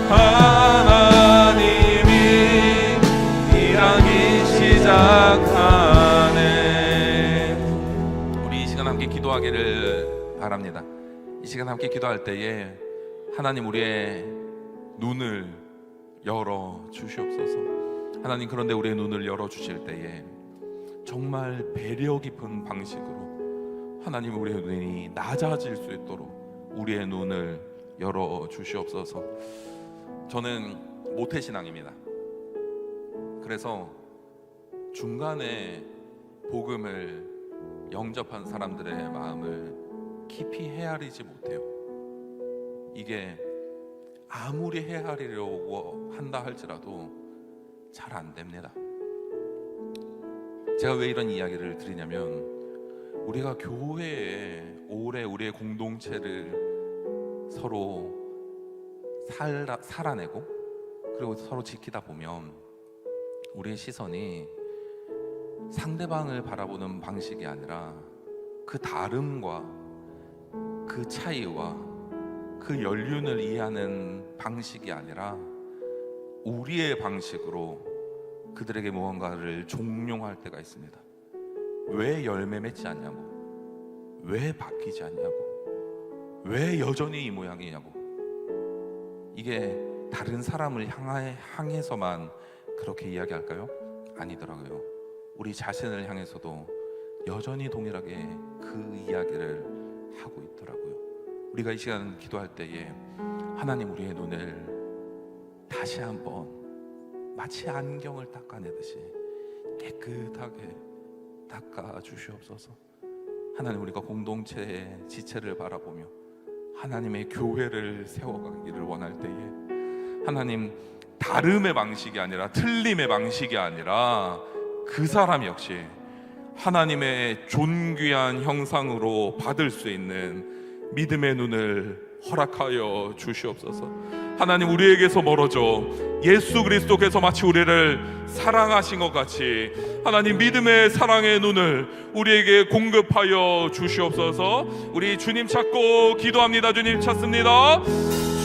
하나님이 일하기 시작하네. 우리 이 시간 함께 기도하기를 바랍니다. 이 시간 함께 기도할 때에 하나님 우리의 눈을 열어 주시옵소서. 하나님, 그런데 우리의 눈을 열어 주실 때에 정말 배려 깊은 방식으로 하나님 우리의 눈이 낮아질 수 있도록 우리의 눈을 열어 주시옵소서. 저는 모태신앙입니다. 그래서 중간에 복음을 영접한 사람들의 마음을 깊이 헤아리지 못해요. 이게 아무리 헤아리려고 한다 할지라도 잘 안 됩니다. 제가 왜 이런 이야기를 드리냐면, 우리가 교회에 오래 우리의 공동체를 서로 살아내고 그리고 서로 지키다 보면 우리의 시선이 상대방을 바라보는 방식이 아니라 그 다름과 그 차이와 그 연륜을 이해하는 방식이 아니라 우리의 방식으로 그들에게 무언가를 종용할 때가 있습니다. 왜 열매 맺지 않냐고, 왜 바뀌지 않냐고, 왜 여전히 이 모양이냐고. 이게 다른 사람을 향해서만 그렇게 이야기할까요? 아니더라고요. 우리 자신을 향해서도 여전히 동일하게 그 이야기를 하고 있더라고요. 우리가 이 시간 기도할 때에 하나님 우리의 눈을 다시 한번 마치 안경을 닦아내듯이 깨끗하게 닦아 주시옵소서. 하나님, 우리가 공동체의 지체를 바라보며 하나님의 교회를 세워가기를 원할 때에 하나님, 다름의 방식이 아니라 틀림의 방식이 아니라 그 사람 역시 하나님의 존귀한 형상으로 받을 수 있는 믿음의 눈을 허락하여 주시옵소서. 하나님, 우리에게서 멀어져 예수 그리스도께서 마치 우리를 사랑하신 것 같이 하나님 믿음의 사랑의 눈을 우리에게 공급하여 주시옵소서. 우리 주님 찾고 기도합니다. 주님 찾습니다.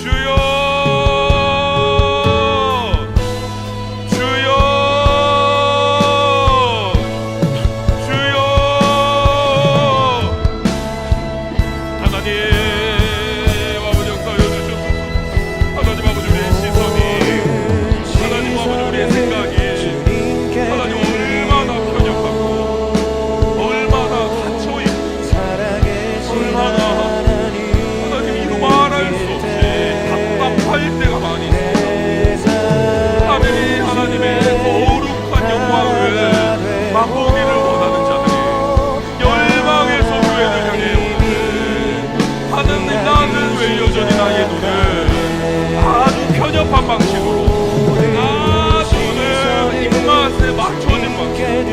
주여, 편협한 방식으로 나중에 입맛에 맞춰진 방식으로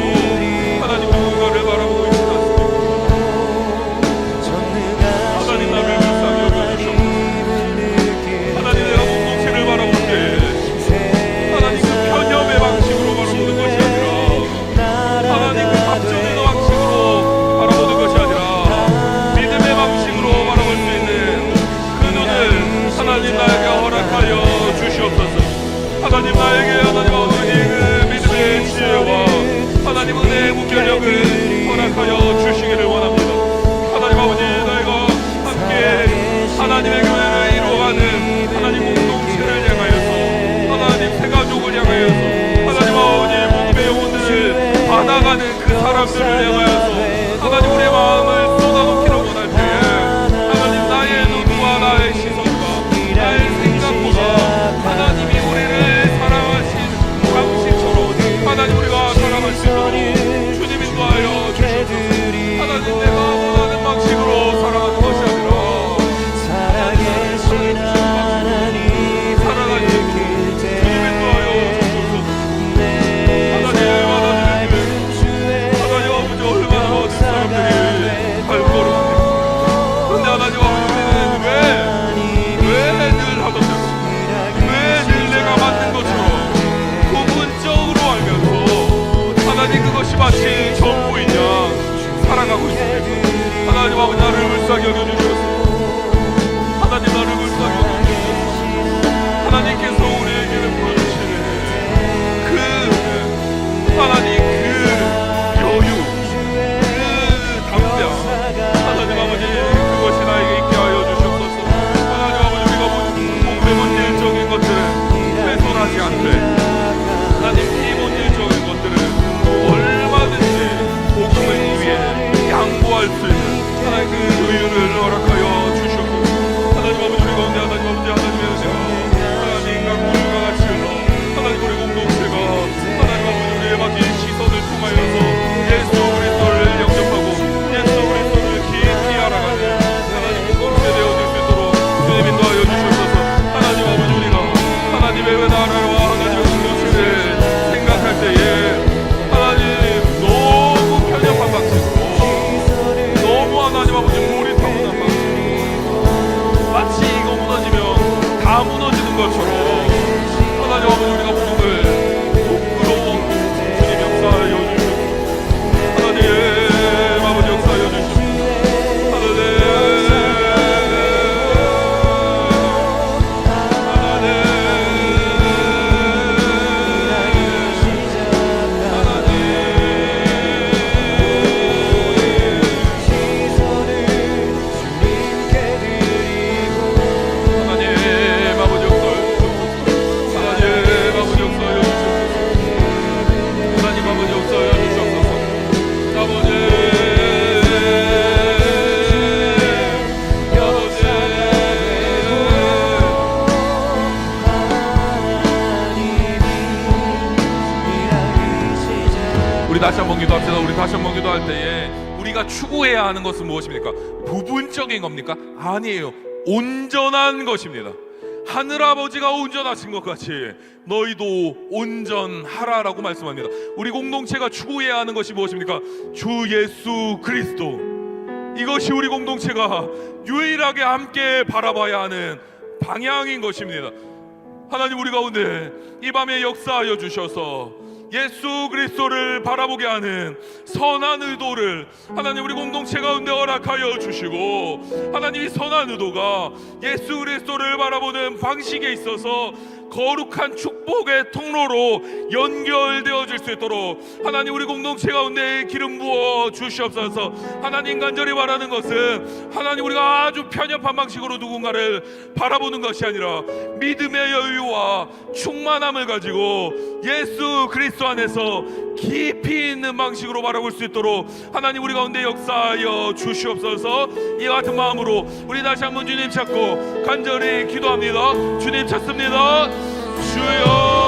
하나님 누군가를 바라보고 있지 않습니까? 하나님 나를 불쌍히 여겨주시옵소서. 하나님, 내가 공동체를 바라볼 때 하나님 그 편협의 방식으로 바라보는 것이 아니라 하나님 그 합정의 방식으로 바라보는 것이 아니라 믿음의 방식으로 바라볼 수 있는 그 눈을 하나님 나에게 허락하여 주시옵소서. 하나님, 나에게 하나님 아버지 그 믿음의 지혜와 하나님 은혜의 무결력을 허락하여 주시기를 원합니다. 하나님 아버지, 너희가 함께 하나님의 교회를 이루어가는 하나님 공동체를 향하여서 하나님 새가족을 향하여서 하나님 아버지 복음의 영혼들을 받아가는 그 사람들을 향하여서 하나님 우리의 마음을 쏟아놓기를 원할 때에 하나님 나의 눈과 나의 시선과 나의 생각보다 하나님이 우리를 사랑하신 방식처럼 하나님 우리가 사랑할 수 있도록 주님 인도하여 주시옵소서. 하나님, 내가 원하는 방식으로 사랑하는 것이 아니라 살아가신 주님 인도하여 주시옵소서. 하나님, 다시 한번 기도합시다. 우리 다시 한번 기도할 때에 우리가 추구해야 하는 것은 무엇입니까? 부분적인 겁니까? 아니에요. 온전한 것입니다. 하늘아버지가 온전하신 것 같이 너희도 온전하라라고 말씀합니다. 우리 공동체가 추구해야 하는 것이 무엇입니까? 주 예수 그리스도. 이것이 우리 공동체가 유일하게 함께 바라봐야 하는 방향인 것입니다. 하나님, 우리 가운데 이 밤에 역사하여 주셔서 예수 그리스도를 바라보게 하는 선한 의도를 하나님 우리 공동체 가운데 허락하여 주시고, 하나님 이 선한 의도가 예수 그리스도를 바라보는 방식에 있어서 거룩한 축복의 통로로 연결되어질 수 있도록 하나님 우리 공동체 가운데 기름 부어 주시옵소서. 하나님, 간절히 바라는 것은 하나님 우리가 아주 편협한 방식으로 누군가를 바라보는 것이 아니라 믿음의 여유와 충만함을 가지고 예수 그리스도 안에서 깊이 있는 방식으로 바라볼 수 있도록 하나님 우리 가운데 역사하여 주시옵소서. 이와 같은 마음으로 우리 다시 한번 주님 찾고 간절히 기도합니다. 주님 찾습니다. 주여,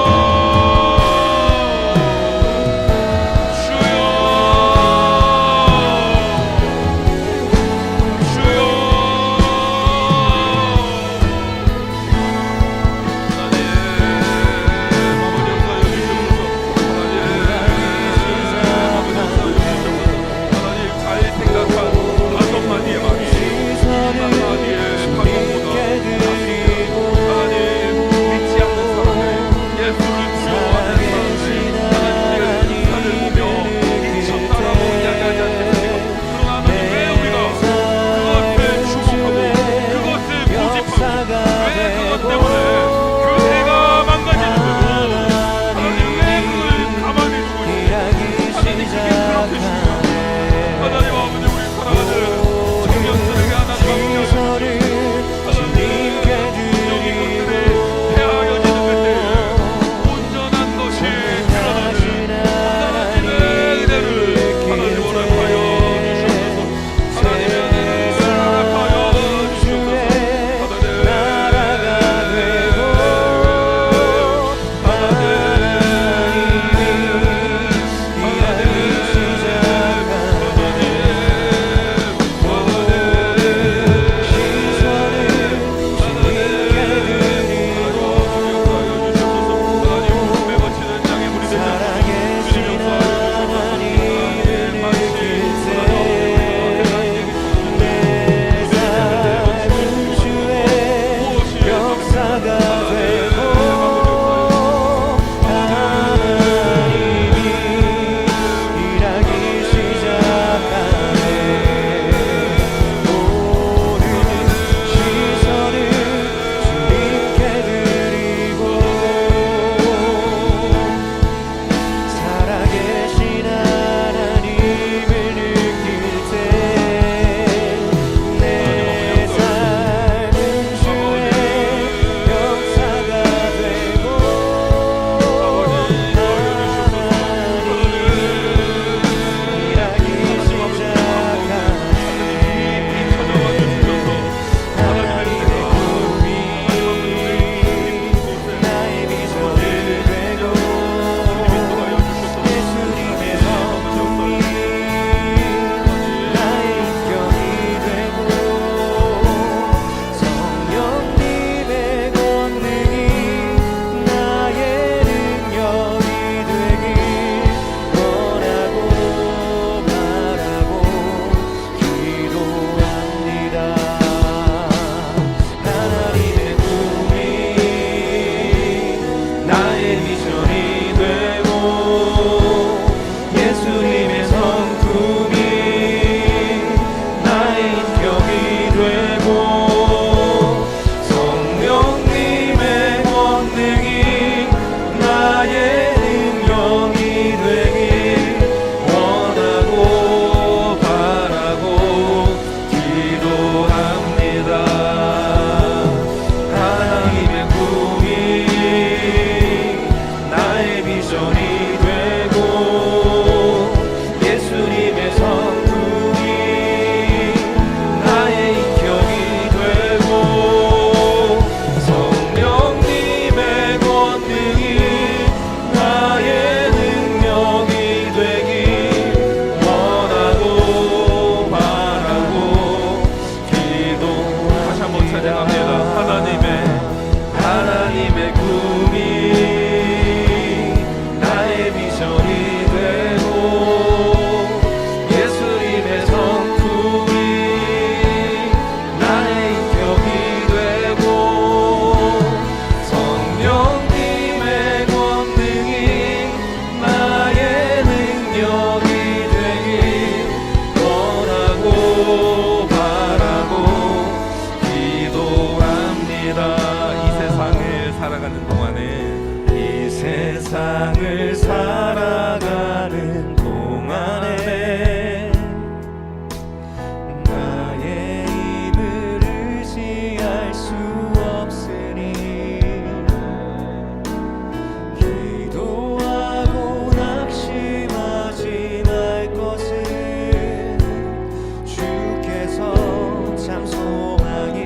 권능이 나의 능력이 되기 세상을 살아가는 동안에 나의 힘을 의지할 수 없으니 기도하고 낙심하지 말 것은 주께서 참 소망이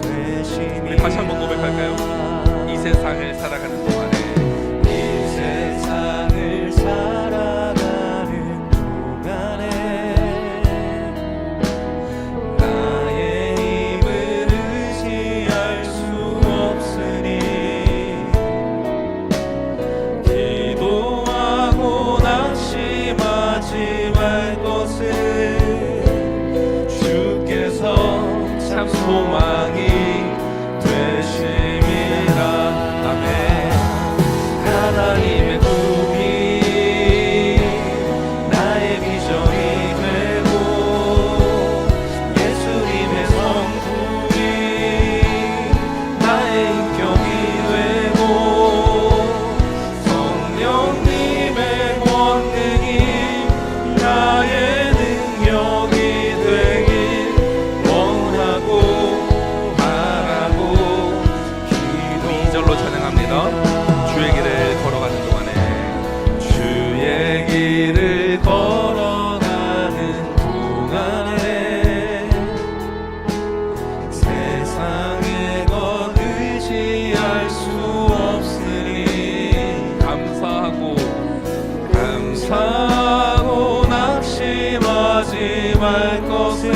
되심이라. 우리 다시 한번 고백할까요? 이 세상을 살아가는 동안에 이 세상을 살아가는 동안에 나의 힘을 의지할 수 없으니 기도하고 낙심하지 말 것은 주께서 참 소망이 되심이라. 아멘. 하나님의 꿈이 나의 비전이 되고 예수님의 성품이 나의 인격이 되고 성령님의 권능이 나의 능력이 되길 원하고 바라고 기도. 2절로 찬양합니다. 주의 길을 걸어가는 동안에 주의 길을 걸어가는 동안에 세상의 것 의지할 수 없으니 감사하고 낙심하지 말 것은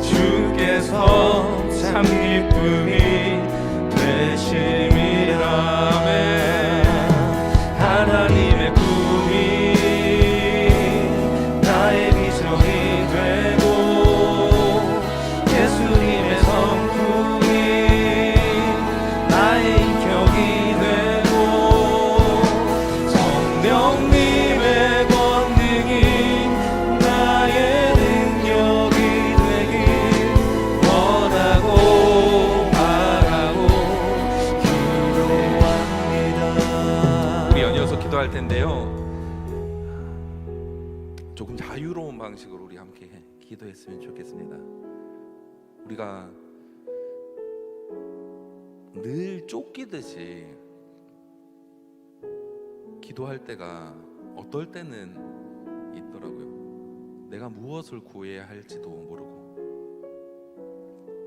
주께서 참 기쁨이 되심이라. 아멘. 하나님의 꿈이 나의 비전이 되고 예수님의 성품이 나의 인격이 되고 성령님의 권능이 나의 능력이 되길 원하고 바라고 기도합니다. 우리 연이어서 기도할 텐데요. 조금 자유로운 방식으로 우리 함께 기도했으면 좋겠습니다. 우리가 늘 쫓기듯이 기도할 때가 어떨 때는 있더라고요. 내가 무엇을 구해야 할지도 모르고.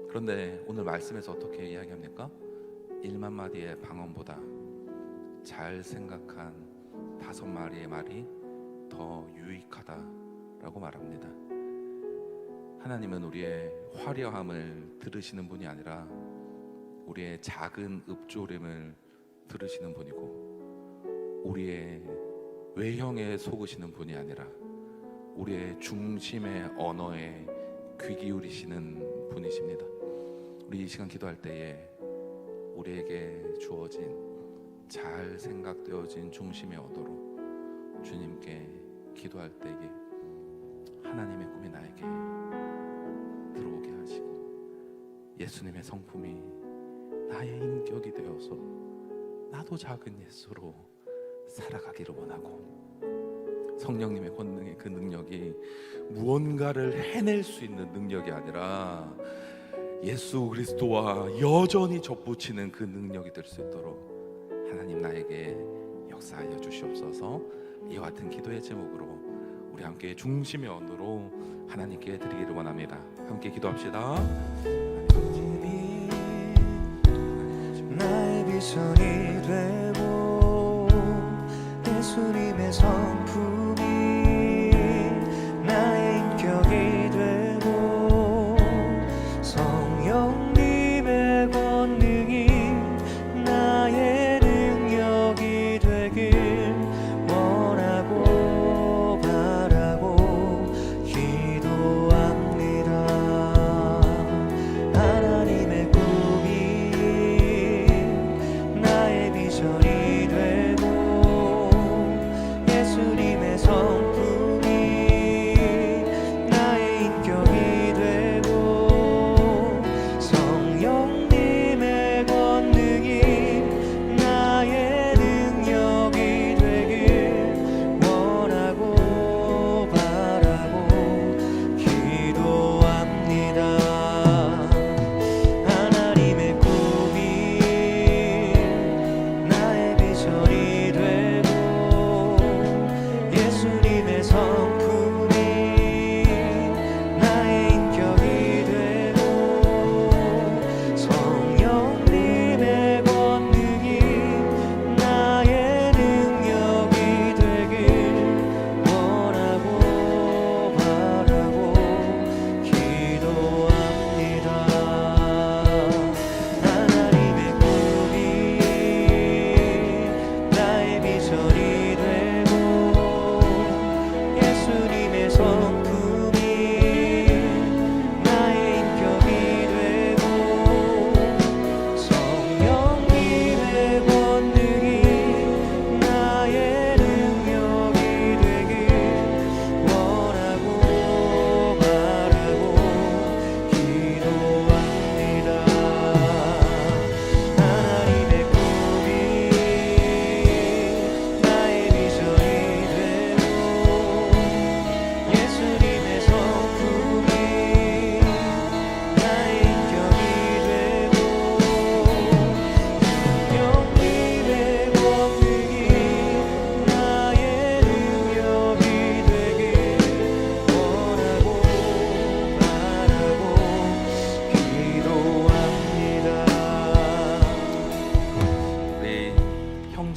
그런데 오늘 말씀에서 어떻게 이야기합니까? 1만 마디의 방언보다 잘 생각한 5마리의 말이 더 유익하다라고 말합니다. 하나님은 우리의 화려함을 들으시는 분이 아니라 우리의 작은 읍조림을 들으시는 분이고, 우리의 외형에 속으시는 분이 아니라 우리의 중심의 언어에 귀 기울이시는 분이십니다. 우리 이 시간 기도할 때에 우리에게 주어진 잘 생각되어진 중심의 언어로 주님께 기도할 때에 하나님의 꿈이 나에게 들어오게 하시고 예수님의 성품이 나의 인격이 되어서 나도 작은 예수로 살아가기를 원하고, 성령님의 권능의 그 능력이 무언가를 해낼 수 있는 능력이 아니라 예수 그리스도와 여전히 접붙이는 그 능력이 될 수 있도록 하나님 나에게 역사하여 주시옵소서. 이와 같은 기도의 제목으로 우리 함께 중심의 언어로 하나님께 드리기를 원합니다. 함께 기도합시다. 나의 비전이 되고 예수님의 성품이 나의 인격이 되고 성령님의 권능이 나의 능력이 되길 원하고 바라고 기도합니다. 하나님의 꿈이 나의 비전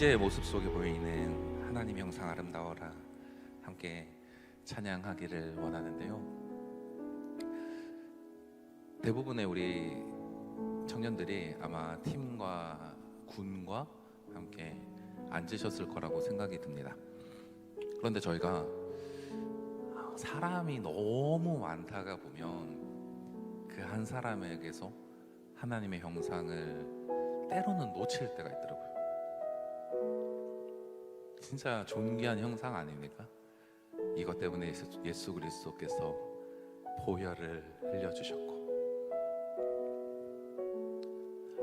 형제의 모습 속에 보이는 하나님 형상 아름다워라 함께 찬양하기를 원하는데요. 대부분의 우리 청년들이 아마 팀과 군과 함께 앉으셨을 거라고 생각이 듭니다. 그런데 저희가 사람이 너무 많다가 보면 그 한 사람에게서 하나님의 형상을 때로는 놓칠 때가 있더라고요. 진짜 존귀한 형상 아닙니까? 이것 때문에 예수 그리스도께서 보혈을 흘려주셨고,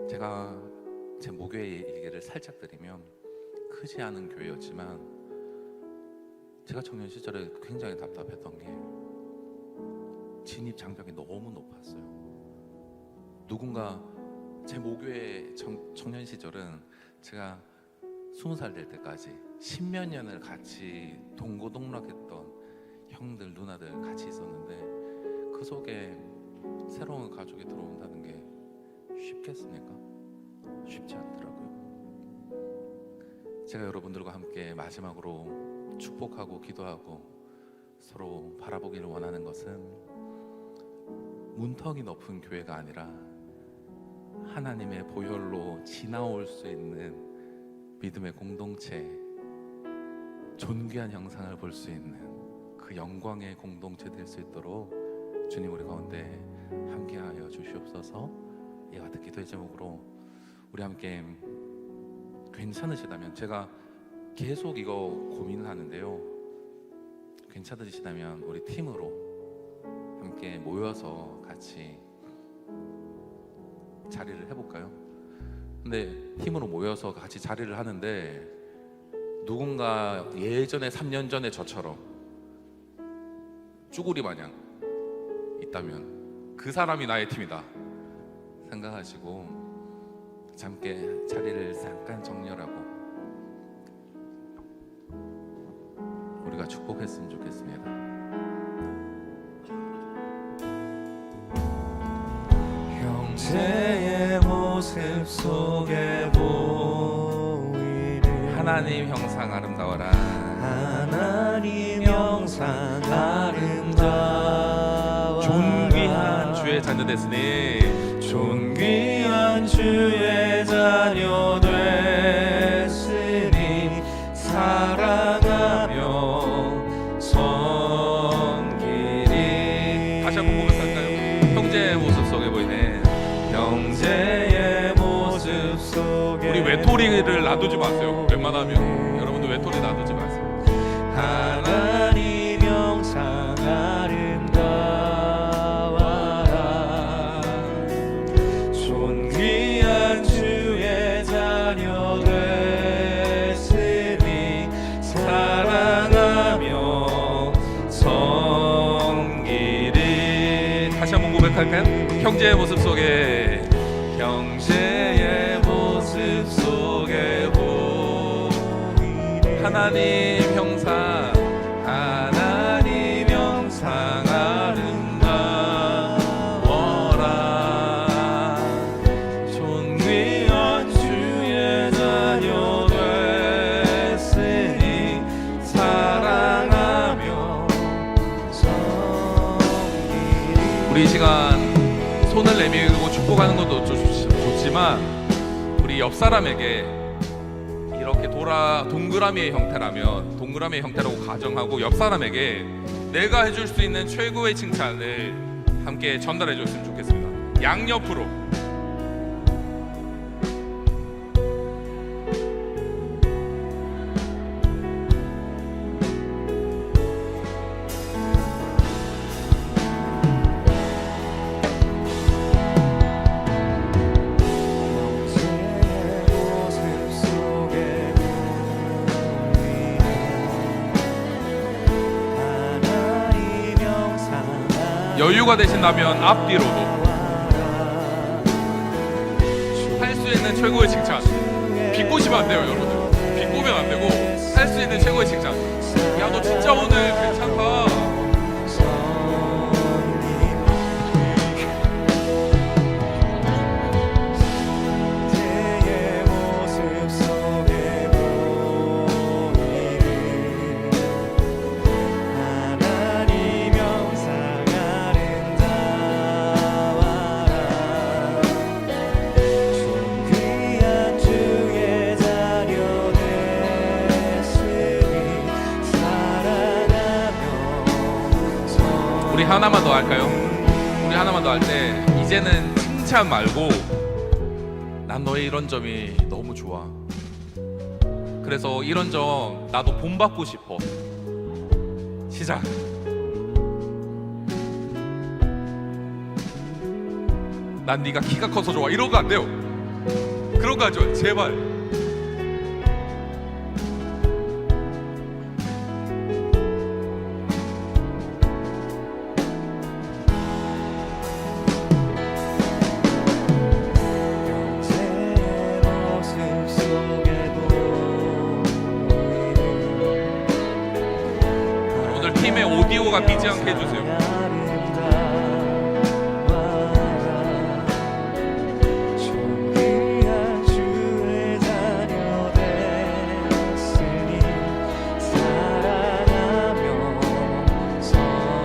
제가 제 모교회 얘기를 살짝 드리면 크지 않은 교회였지만 제가 청년 시절에 굉장히 답답했던 게 진입 장벽이 너무 높았어요. 누군가 제 모교회 청년 시절은 제가 20살 될 때까지 10몇 년을 같이 동고동락했던 형들 누나들 같이 있었는데 그 속에 새로운 가족이 들어온다는 게 쉽겠습니까? 쉽지 않더라고요. 제가 여러분들과 함께 마지막으로 축복하고 기도하고 서로 바라보기를 원하는 것은 문턱이 높은 교회가 아니라 하나님의 보혈로 지나올 수 있는 믿음의 공동체, 존귀한 형상을 볼 수 있는 그 영광의 공동체 될 수 있도록 주님 우리 가운데 함께하여 주시옵소서. 이와 같은 기도의 제목으로 우리 함께 괜찮으시다면, 제가 계속 이거 고민을 하는데요, 괜찮으시다면 우리 팀으로 함께 모여서 같이 자리를 해볼까요? 근데 팀으로 모여서 같이 자리를 하는데 누군가 예전에 3년 전에 저처럼 쭈구리 마냥 있다면 그 사람이 나의 팀이다 생각하시고 함께 자리를 잠깐 정렬하고 우리가 축복했으면 좋겠습니다. 형제의 모습 속에 보이는 하나님 형상 아름다워라. 하나님 형상 아름다워 존귀한 주의 자녀 됐으니 존귀한 주의 자녀 됐으니 사랑하며 섬기리. 다시 한번 고백할까요? 형제의 모습 속에 보이는 형제의 모습 속에 우리 외톨이를 놔두지 마세요. 웬만하면 여러분들 외톨이 놔두지 마세요. 하나님 형상 아름다워라 존귀한 주의 자녀 됐으니 사랑하며 섬기리. 다시 한번 고백할까요? 형제의 모습 속에 형제의 모습 속에 보이는 하나님 형상 하나님 형상 아름다워라 존귀한 주의 자녀 됐으니 사랑하며 섬기리. 우리 이 시간 손을 내밀고 축복하는 것도 좋지만 우리 옆 사람에게 이렇게 동그라미의 형태라면 동그라미의 형태라고 가정하고 옆 사람에게 내가 해줄 수 있는 최고의 칭찬을 함께 전달해 줬으면 좋겠습니다. 양옆으로. 여유가 되신다면 앞뒤로도 할 수 있는 최고의 칭찬. 비꼬시면 안 돼요, 여러분들. 비꼬면 안 되고 할 수 있는 최고의 칭찬. 야, 너 진짜 오늘 괜찮다. 그의 모습 속에 하나만 더 할까요? 우리 하나만 더 할 때 이제는 칭찬 말고 난 너의 이런 점이 너무 좋아. 그래서 이런 점 나도 본받고 싶어. 시작. 난 네가 키가 커서 좋아. 이런 거 안 돼요. 그런 거 하지 마. 제발. 제 모습 속에도 오늘 팀의 오디오가 비지 않게 해주세요. 존귀한 주의 자녀 됐으니 사랑하며 섬기니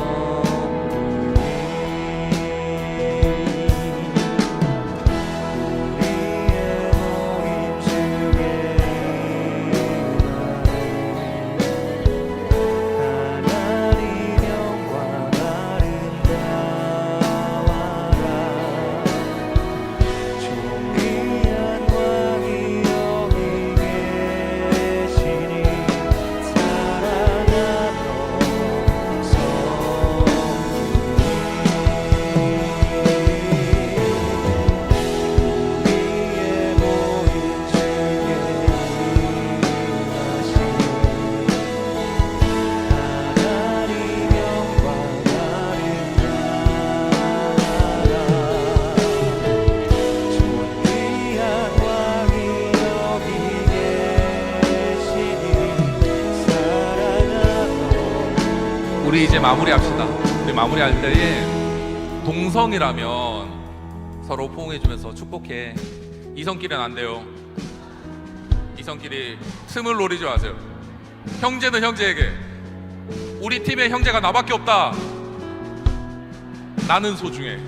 우리의 모임 중에 하나님 영광 아름다워라 존귀한 왕이 여기 계시니 사랑하며 우리의 모임 중에 일하신 하나님 영광 아름다워라 존귀한 왕이 여기 계시니 사랑하며 우리 이제 마무리합시다. 우리 마무리할 때에 동성이라면 서로 포옹해주면서 축복해. 이성끼리는 안 돼요. 이성끼리 틈을 노리지 마세요. 형제는 형제에게 우리 팀의 형제가 나밖에 없다. 나는 소중해.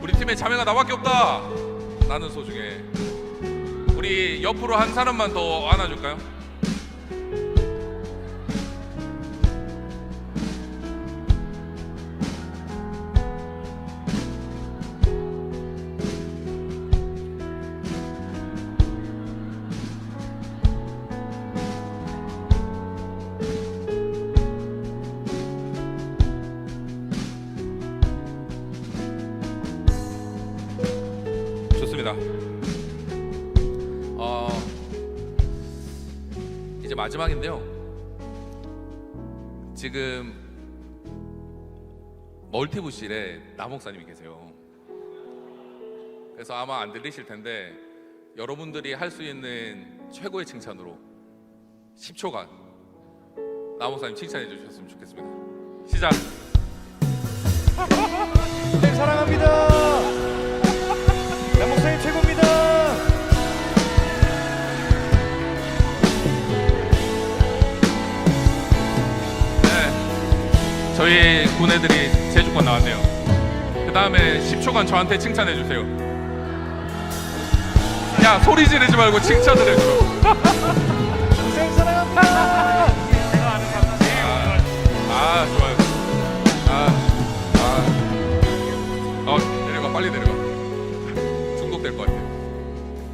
우리 팀의 자매가 나밖에 없다. 나는 소중해. 우리 옆으로 한 사람만 더 안아줄까요? 좋습니다. 이제 마지막인데요. 지금 멀티부실에 나 목사님이 계세요. 그래서 아마 안 들리실 텐데 여러분들이 할 수 있는 최고의 칭찬으로 10초간 나 목사님 칭찬해 주셨으면 좋겠습니다. 시작. 네, 사랑합니다. 남 목사님 최고입니다. 네, 저희 군애들이 제주권 나왔네요. 그 다음에 10초간 저한테 칭찬해 주세요. 야, 소리 지르지 말고 칭찬을 해줘. 목사님 사랑합니다. 좋아요. 내려가, 빨리 내려가. 중독될 것 같아.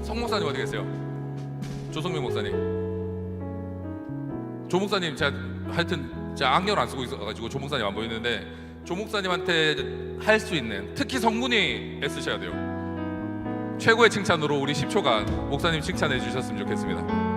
성 목사님 어디 계세요? 조성민 목사님. 조 목사님 제가 하여튼 제가 안경을 안 쓰고 있어가지고 조 목사님 안 보이는데 조 목사님한테 할 수 있는 특히 성군이 애쓰셔야 돼요. 최고의 칭찬으로 우리 10초간 목사님 칭찬해 주셨으면 좋겠습니다.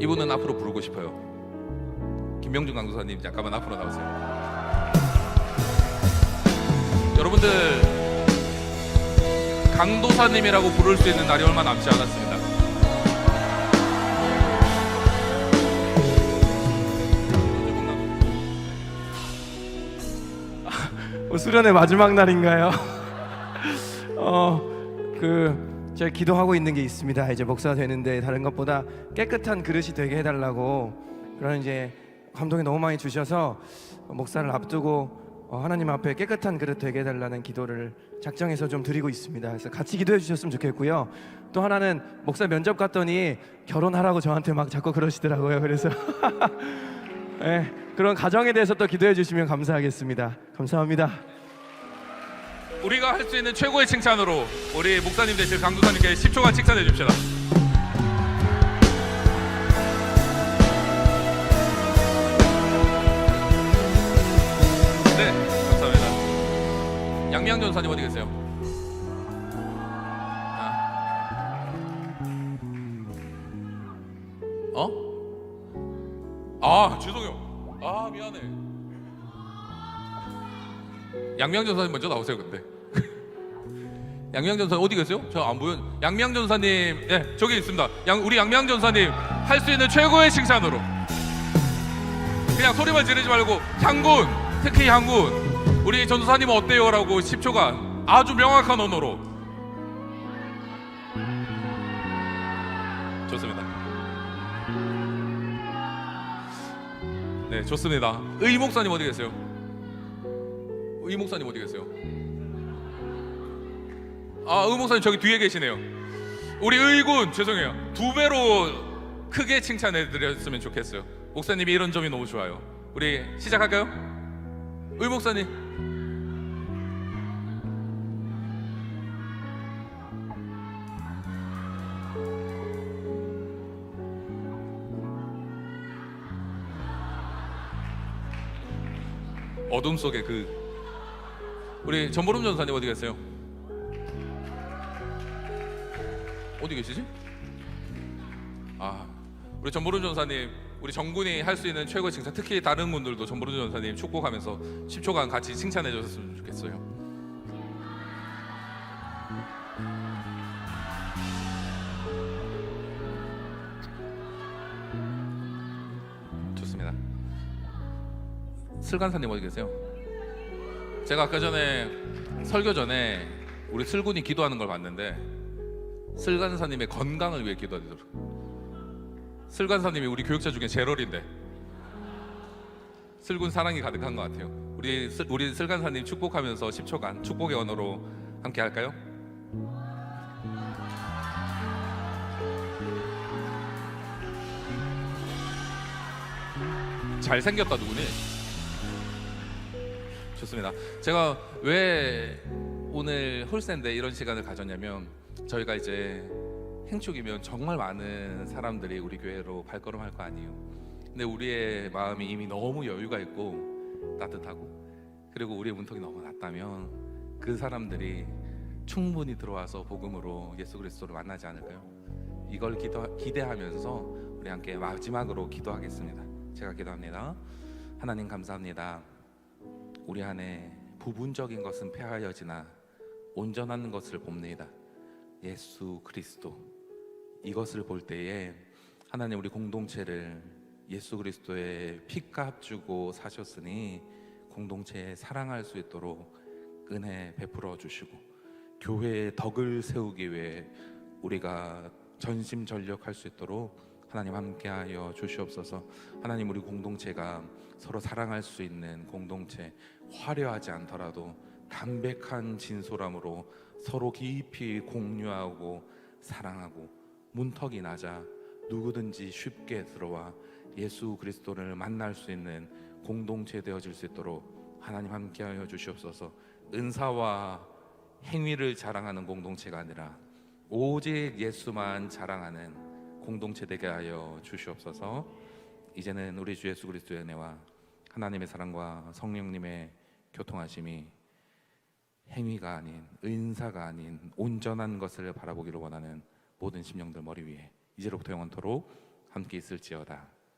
이분은 앞으로 부르고 싶어요. 김명준 강도사님 잠깐만 앞으로 나오세요. 여러분들 강도사님이라고 부를 수 있는 날이 얼마 남지 않았습니다. 수련의 마지막 날인가요? 제가 기도하고 있는 게 있습니다. 이제 목사가 되는데 다른 것보다 깨끗한 그릇이 되게 해달라고 그런 이제 감동이 너무 많이 주셔서 목사를 앞두고 하나님 앞에 깨끗한 그릇 되게 해달라는 기도를 작정해서 좀 드리고 있습니다. 그래서 같이 기도해 주셨으면 좋겠고요. 또 하나는 목사 면접 갔더니 결혼하라고 저한테 막 자꾸 그러시더라고요. 그래서 네, 그런 가정에 대해서 또 기도해 주시면 감사하겠습니다. 감사합니다. 우리가 할 수 있는 최고의 칭찬으로 우리 목사님 되실 강도사님께 10초간 칭찬해 줍시다. 네, 감사합니다. 양미양 전사님 어디 계세요? 죄송해요. 미안해. 양미양 전사님 먼저 나오세요. 근데 양미양 전사님 어디 계세요? 저 안 보여. 양미양 전사님, 네, 저기 있습니다. 우리 양미양 전사님 할 수 있는 최고의 칭찬으로 그냥 소리만 지르지 말고 향군, 특히 향군, 우리 전도사님 어때요? 라고 10초간 아주 명확한 언어로. 좋습니다. 네, 좋습니다. 의 목사님 어디 계세요? 의 목사님 어디 계세요? 의 목사님 저기 뒤에 계시네요. 우리 의군, 죄송해요, 2배로 크게 칭찬해 드렸으면 좋겠어요. 목사님이 이런 점이 너무 좋아요. 우리 시작할까요? 의 목사님. 어둠 속에 우리 전보름 전사님 어디 계세요? 어디 계시지? 우리 전보름 전사님, 우리 정군이 할 수 있는 최고의 칭찬, 특히 다른 분들도 전보름 전사님 축복하면서 10초간 같이 칭찬해 주셨으면 좋겠어요. 좋습니다. 슬간사님 어디 계세요? 제가 아까 전에 설교 전에 우리 슬군이 기도하는 걸 봤는데 슬간사님의 건강을 위해 기도하도록. 슬간사님이 우리 교육자 중에 제일 어린데 슬군 사랑이 가득한 것 같아요. 우리 슬간사님 축복하면서 10초간 축복의 언어로 함께 할까요? 잘생겼다 누구니? 좋습니다. 제가 왜 오늘 홀센데 이런 시간을 가졌냐면, 저희가 이제 행축이면 정말 많은 사람들이 우리 교회로 발걸음할 거 아니에요. 근데 우리의 마음이 이미 너무 여유가 있고 따뜻하고, 그리고 우리의 문턱이 너무 낮다면 그 사람들이 충분히 들어와서 복음으로 예수 그리스도를 만나지 않을까요? 이걸 기대하면서 우리 함께 마지막으로 기도하겠습니다. 제가 기도합니다. 하나님 감사합니다. 우리 안에 부분적인 것은 폐하여지나 온전한 것을 봅니다. 예수 그리스도, 이것을 볼 때에 하나님, 우리 공동체를 예수 그리스도의 피값 주고 사셨으니 공동체에 사랑할 수 있도록 은혜 베풀어 주시고, 교회의 덕을 세우기 위해 우리가 전심전력할 수 있도록 하나님 함께하여 주시옵소서. 하나님, 우리 공동체가 서로 사랑할 수 있는 공동체, 화려하지 않더라도 담백한 진솔함으로 서로 깊이 공유하고 사랑하고, 문턱이 낮아 누구든지 쉽게 들어와 예수 그리스도를 만날 수 있는 공동체 되어질 수 있도록 하나님 함께하여 주시옵소서. 은사와 행위를 자랑하는 공동체가 아니라 오직 예수만 자랑하는 공동체 되게 하여 주시옵소서. 이제는 우리 주 예수 그리스도의 은혜와 하나님의 사랑과 성령님의 교통하심이 행위가 아닌, 은사가 아닌 온전한 것을 바라보기를 원하는 모든 심령들 머리 위에 이제로부터 영원토록 함께 있을지어다.